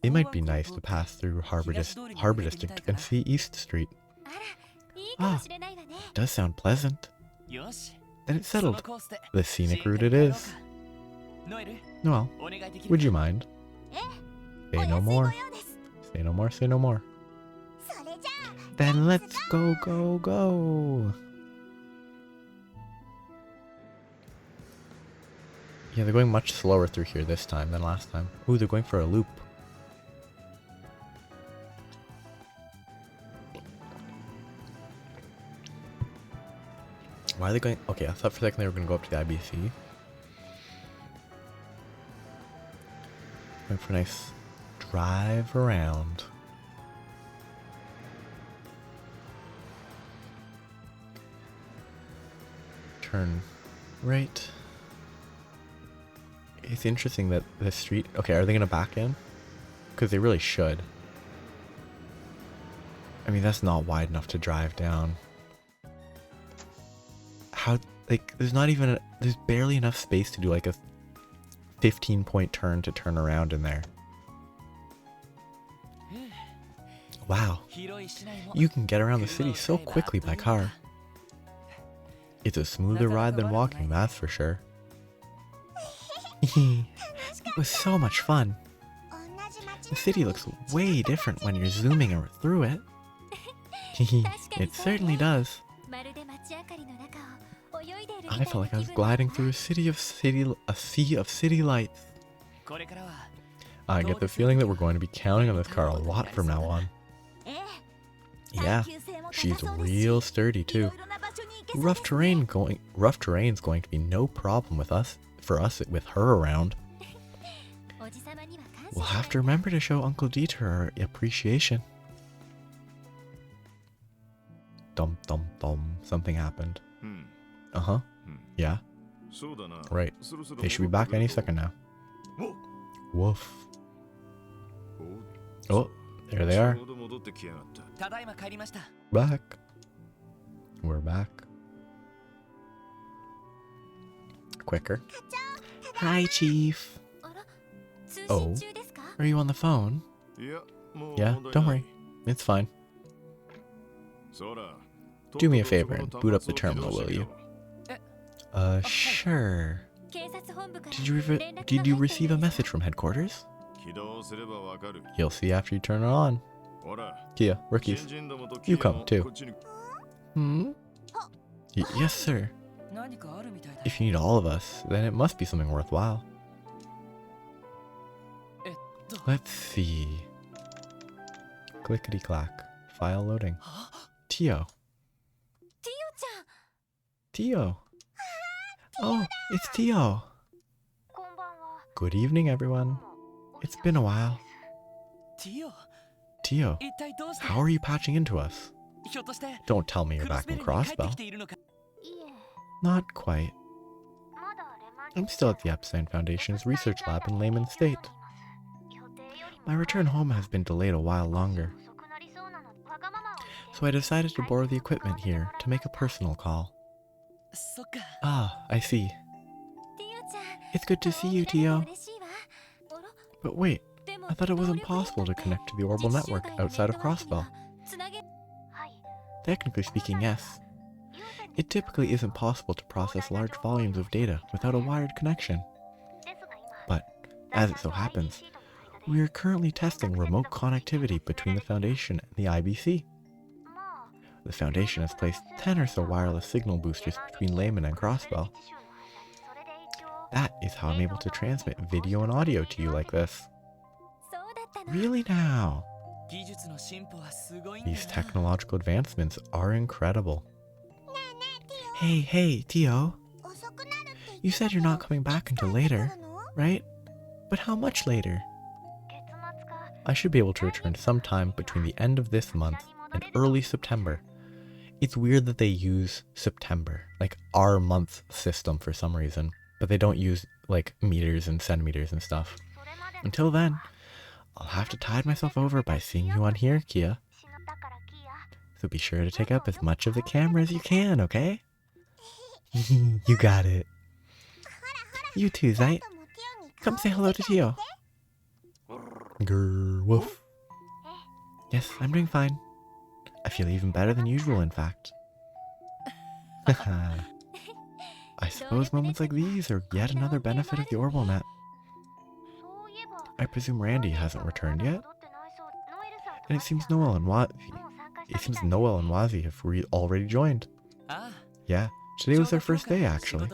It might be nice to pass through Harbor District and see East Street. Ah, does sound pleasant. Then it's settled. The scenic route it is. Well, would you mind? Say no more. Say no more, say no more. Then let's go. Yeah, they're going much slower through here this time than last time. Ooh, they're going for a loop. Why are they going? Okay, I thought for a second they were going to go up to the IBC. Going for a nice drive around. Turn right. It's interesting that the street... Okay, are they going to back in? Because they really should. I mean, that's not wide enough to drive down. How... Like, there's not even... There's barely enough space to do, like, a 15-point turn to turn around in there. Wow. You can get around the city so quickly by car. It's a smoother ride than walking, that's for sure. It was so much fun. The city looks way different when you're zooming through it. It certainly does. I felt like I was gliding through a sea of city lights. I get the feeling that we're going to be counting on this car a lot from now on. Yeah, she's real sturdy too. Rough terrain's going to be no problem with us. For us, with her around. We'll have to remember to show Uncle Dieter our appreciation. Dum. Something happened. Uh-huh. Yeah. Right. They should be back any second now. Woof. Oh, there they are. Back. We're back. Quicker. Hi, Chief. Oh, are you on the phone? Yeah, don't worry. It's fine. Do me a favor and boot up the terminal, will you? Sure. Did you receive a message from headquarters? You'll see after you turn it on. Kia, rookies, you come too. Yes, sir. If you need all of us, then it must be something worthwhile. Let's see. Clickety-clack. File loading. Tio. Tio. Oh, it's Tio. Good evening, everyone. It's been a while. Tio, how are you patching into us? Don't tell me you're back in Crossbell. Not quite. I'm still at the Epstein Foundation's research lab in Layman State. My return home has been delayed a while longer, so I decided to borrow the equipment here to make a personal call. Ah, I see. It's good to see you, Tio. But wait, I thought it was impossible to connect to the orbital network outside of Crossbell. Technically speaking, yes. It typically isn't possible to process large volumes of data without a wired connection. But, as it so happens, we are currently testing remote connectivity between the Foundation and the IBC. The Foundation has placed 10 or so wireless signal boosters between Layman and Crossbell. That is how I'm able to transmit video and audio to you like this. Really now? These technological advancements are incredible. Hey, Tio. You said you're not coming back until later, right? But how much later? I should be able to return sometime between the end of this month and early September. It's weird that they use September, like our month system for some reason, but they don't use like meters and centimeters and stuff. Until then, I'll have to tide myself over by seeing you on here, Kia. So be sure to take up as much of the camera as you can, okay? You got it. You too, Zite. Come say hello to Tio. Grrr, woof. Yes, I'm doing fine. I feel even better than usual, in fact. I suppose moments like these are yet another benefit of the orbital net. I presume Randy hasn't returned yet? And it seems Noel and Wazi have already joined. Yeah, today was their first day, actually.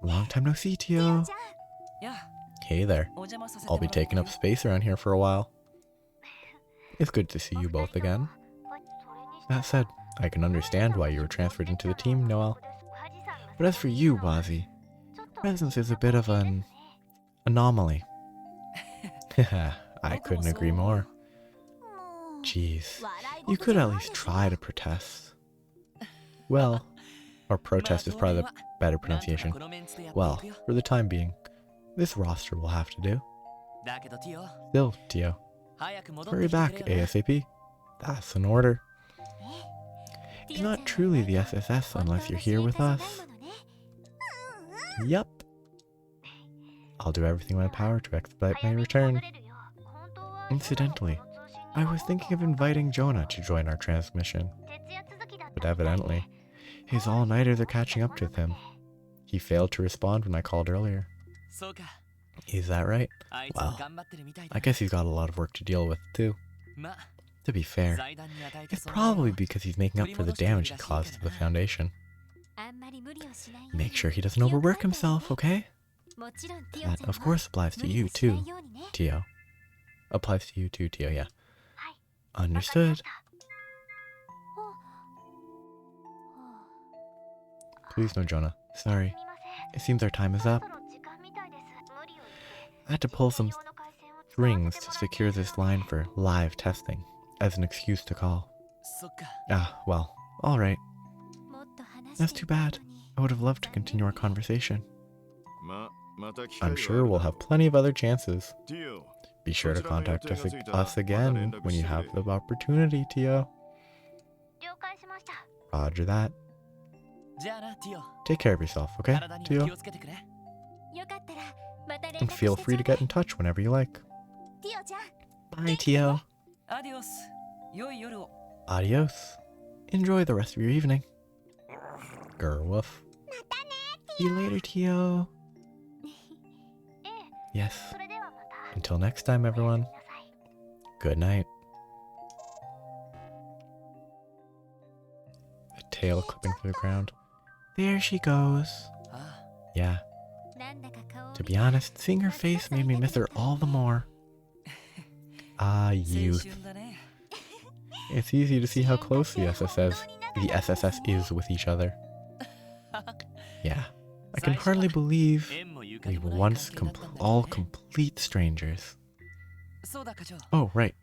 Long time no see, Tio. Hey there. I'll be taking up space around here for a while. It's good to see you both again. That said, I can understand why you were transferred into the team, Noel. But as for you, Wazi, presence is a bit of an anomaly. I couldn't agree more. Jeez, you could at least try to protest. Well, or protest is probably the better pronunciation. Well, for the time being, this roster will have to do. Still, Tio. Hurry back, ASAP. That's an order. It's not truly the SSS unless you're here with us. Yup. I'll do everything in my power to expedite my return. Incidentally, I was thinking of inviting Jonah to join our transmission. But evidently, his all-nighters are catching up to him. He failed to respond when I called earlier. Is that right? Well, I guess he's got a lot of work to deal with, too. To be fair, it's probably because he's making up for the damage he caused to the Foundation. Make sure he doesn't overwork himself, okay? That, of course, applies to you, too, Tio. Applies to you, too, Tio, yeah. Understood. Please no, Jonah. Sorry. It seems our time is up. I had to pull some strings to secure this line for live testing, as an excuse to call. Ah, well, alright. That's too bad. I would have loved to continue our conversation. I'm sure we'll have plenty of other chances. Be sure to contact us again when you have the opportunity, Tio. Roger that. Take care of yourself, okay, Tio? And feel free to get in touch whenever you like. Bye, Tio. Adios. Enjoy the rest of your evening. Grr woof. See you later, Tio. Yes. Until next time, everyone. Good night. A tail clipping through the ground. There she goes. Yeah. To be honest, seeing her face made me miss her all the more. Ah, youth. It's easy to see how close the SSS is with each other. Yeah. I can hardly believe we were once all complete strangers. Oh, right.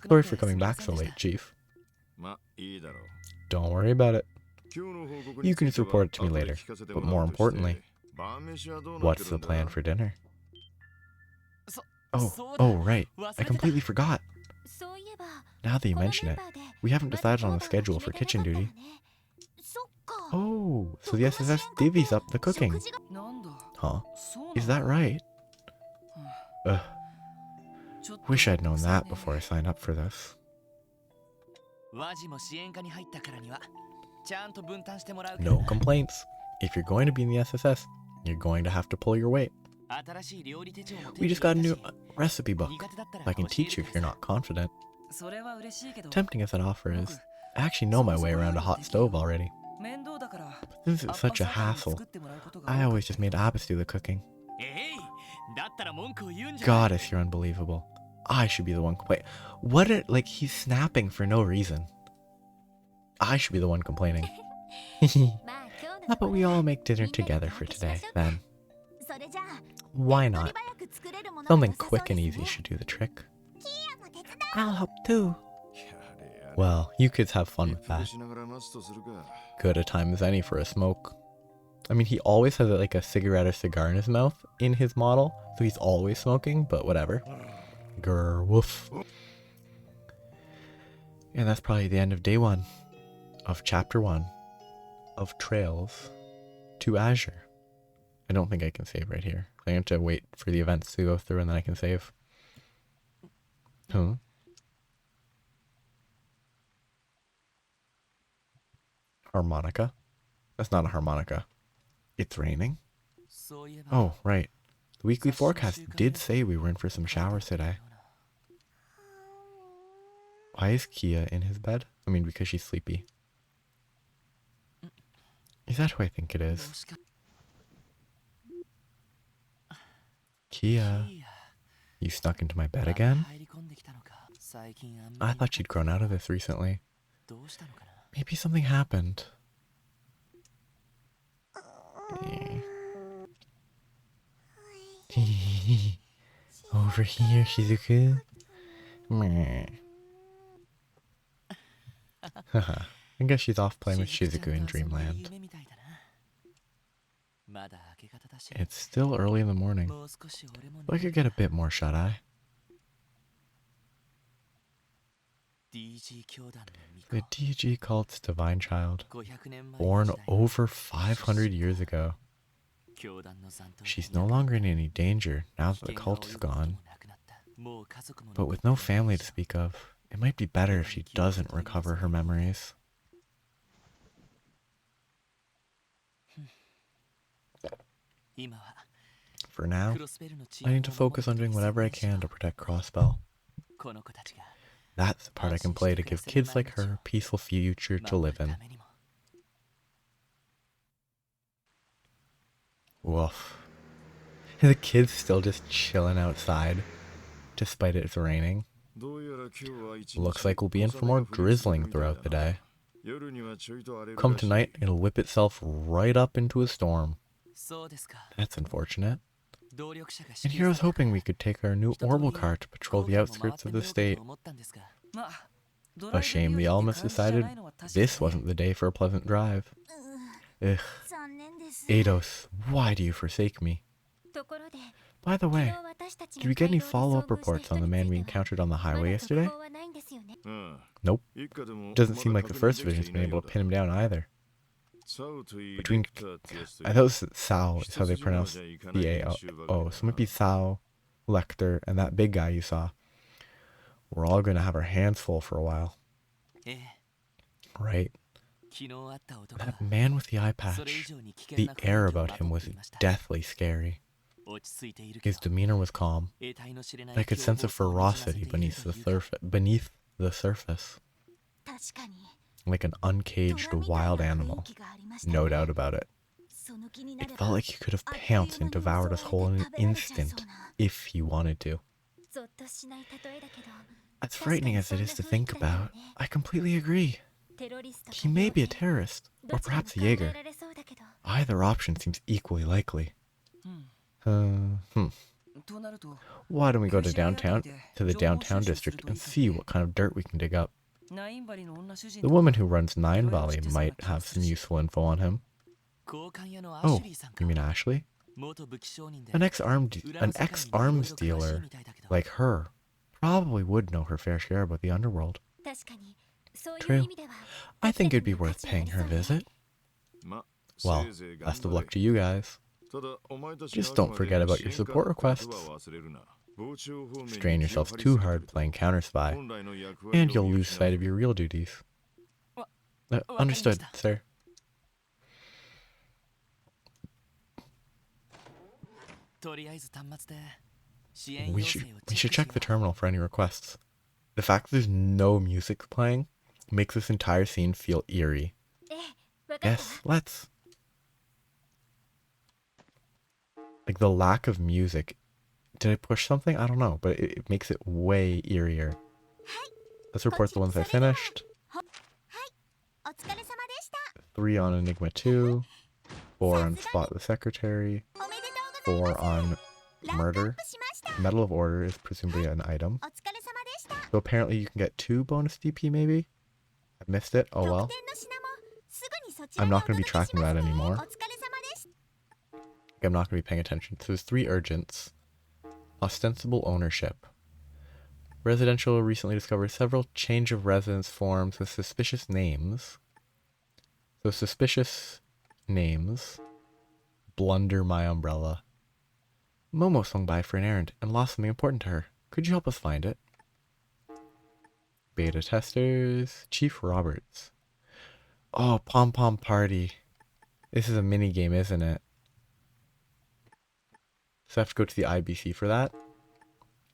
Sorry for coming back so late, Chief. Don't worry about it. You can just report it to me later. But more importantly, what's the plan for dinner? Oh, right. I completely forgot. Now that you mention it, we haven't decided on a schedule for kitchen duty. Oh, so the SSS divvies up the cooking. Huh? Is that right? Ugh. Wish I'd known that before I signed up for this. No complaints. If you're going to be in the SSS, you're going to have to pull your weight. We just got a new recipe book. I can teach you if you're not confident. Tempting as that offer is, I actually know my way around a hot stove already. But since it's such a hassle, I always just made Abbas do the cooking. Goddess, you're unbelievable. I should be the one complaining. Like, he's snapping for no reason. I should be the one complaining. How about we all make dinner together for today, then? Why not? Something quick and easy should do the trick. I'll help too. Well, you kids have fun with that. Good a time as any for a smoke. I mean, he always has like a cigarette or cigar in his mouth in his model, so he's always smoking, but whatever. Grr, woof. And that's probably the end of day 1 of chapter 1 of Trails to Azure. I don't think I can save right here. I have to wait for the events to go through and then I can save. Huh? Harmonica? That's not a harmonica. It's raining? Oh, right. The weekly forecast did say we were in for some showers today. Why is Kia in his bed? I mean, because she's sleepy. Is that who I think it is? Kia, you snuck into my bed again? I thought she'd grown out of this recently. Maybe something happened. Over here, Shizuku. Haha, I guess she's off playing with Shizuku in Dreamland. It's still early in the morning. I could get a bit more shut-eye. The DG cult's divine child, born over 500 years ago. She's no longer in any danger now that the cult is gone. But with no family to speak of, it might be better if she doesn't recover her memories. For now, I need to focus on doing whatever I can to protect Crossbell. That's the part I can play to give kids like her a peaceful future to live in. Woof. The kid's still just chilling outside, despite it's raining. Looks like we'll be in for more drizzling throughout the day. Come tonight, it'll whip itself right up into a storm. That's unfortunate. And here I was hoping we could take our new Orbital car to patrol the outskirts of the state. A shame the Almas decided this wasn't the day for a pleasant drive. Ugh. Eidos, why do you forsake me? By the way, did we get any follow-up reports on the man we encountered on the highway yesterday? Nope. Doesn't seem like the first division's been able to pin him down either. Between, I thought Sao is how they pronounce the A. Oh, so it might be Sao, Lecter, and that big guy you saw. We're all going to have our hands full for a while. Right? That man with the eye patch, the air about him was deathly scary. His demeanor was calm, but I could sense a ferocity beneath the surface. Like an uncaged wild animal. No doubt about it. It felt like he could have pounced and devoured us whole in an instant, if he wanted to. As frightening as it is to think about, I completely agree. He may be a terrorist, or perhaps a Jaeger. Either option seems equally likely. Why don't we go to the downtown district, and see what kind of dirt we can dig up? The woman who runs Nine Valley might have some useful info on him. Oh, you mean Ashley? An ex-arms dealer like her probably would know her fair share about the underworld. True. I think it'd be worth paying her a visit. Well, best of luck to you guys. Just don't forget about your support requests. Strain yourselves too hard playing Counter-Spy, and you'll lose sight of your real duties. Understood, sir. We should check the terminal for any requests. The fact that there's no music playing makes this entire scene feel eerie. Yes, let's. Like the lack of music. Did I push something? I don't know, but it makes it way eerier. Let's report the ones I finished. 3 on Enigma 2. 4 on Spot the Secretary. 4 on Murder. Medal of Order is presumably an item. So apparently you can get 2 bonus DP maybe? I missed it. Oh well. I'm not going to be tracking that anymore. I'm not going to be paying attention. So there's 3 urgents. Ostensible ownership. Residential recently discovered several change of residence forms with suspicious names. So suspicious names. Blunder my umbrella. Momo swung by for an errand and lost something important to her. Could you help us find it? Beta testers. Chief Roberts. Oh, Pom Pom Party. This is a mini game, isn't it? So I have to go to the IBC for that.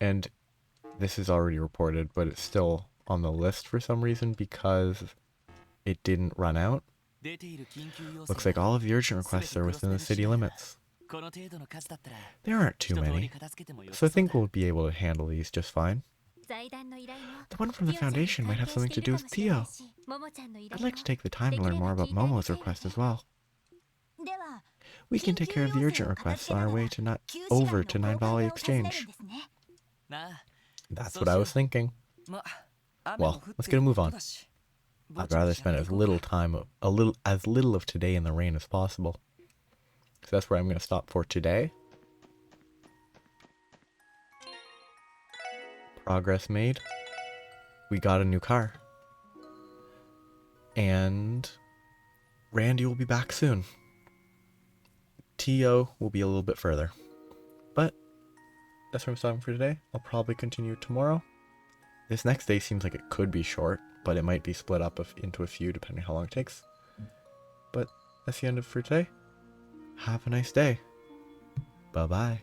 And this is already reported, but it's still on the list for some reason because it didn't run out. Looks like all of the urgent requests are within the city limits. There aren't too many, so I think we'll be able to handle these just fine. The one from the Foundation might have something to do with Tio. I'd like to take the time to learn more about Momo's request as well. We can take care of the urgent requests on our way to over to Nine Valley Exchange. That's what I was thinking. Well, let's get a move on. I'd rather spend as little of today in the rain as possible. So that's where I'm going to stop for today. Progress made. We got a new car. And Randy will be back soon. T.O. will be a little bit further. But that's where I'm stopping for today. I'll probably continue tomorrow. This next day seems like it could be short, but it might be split up into a few depending on how long it takes. But that's the end of it for today. Have a nice day. Bye-bye.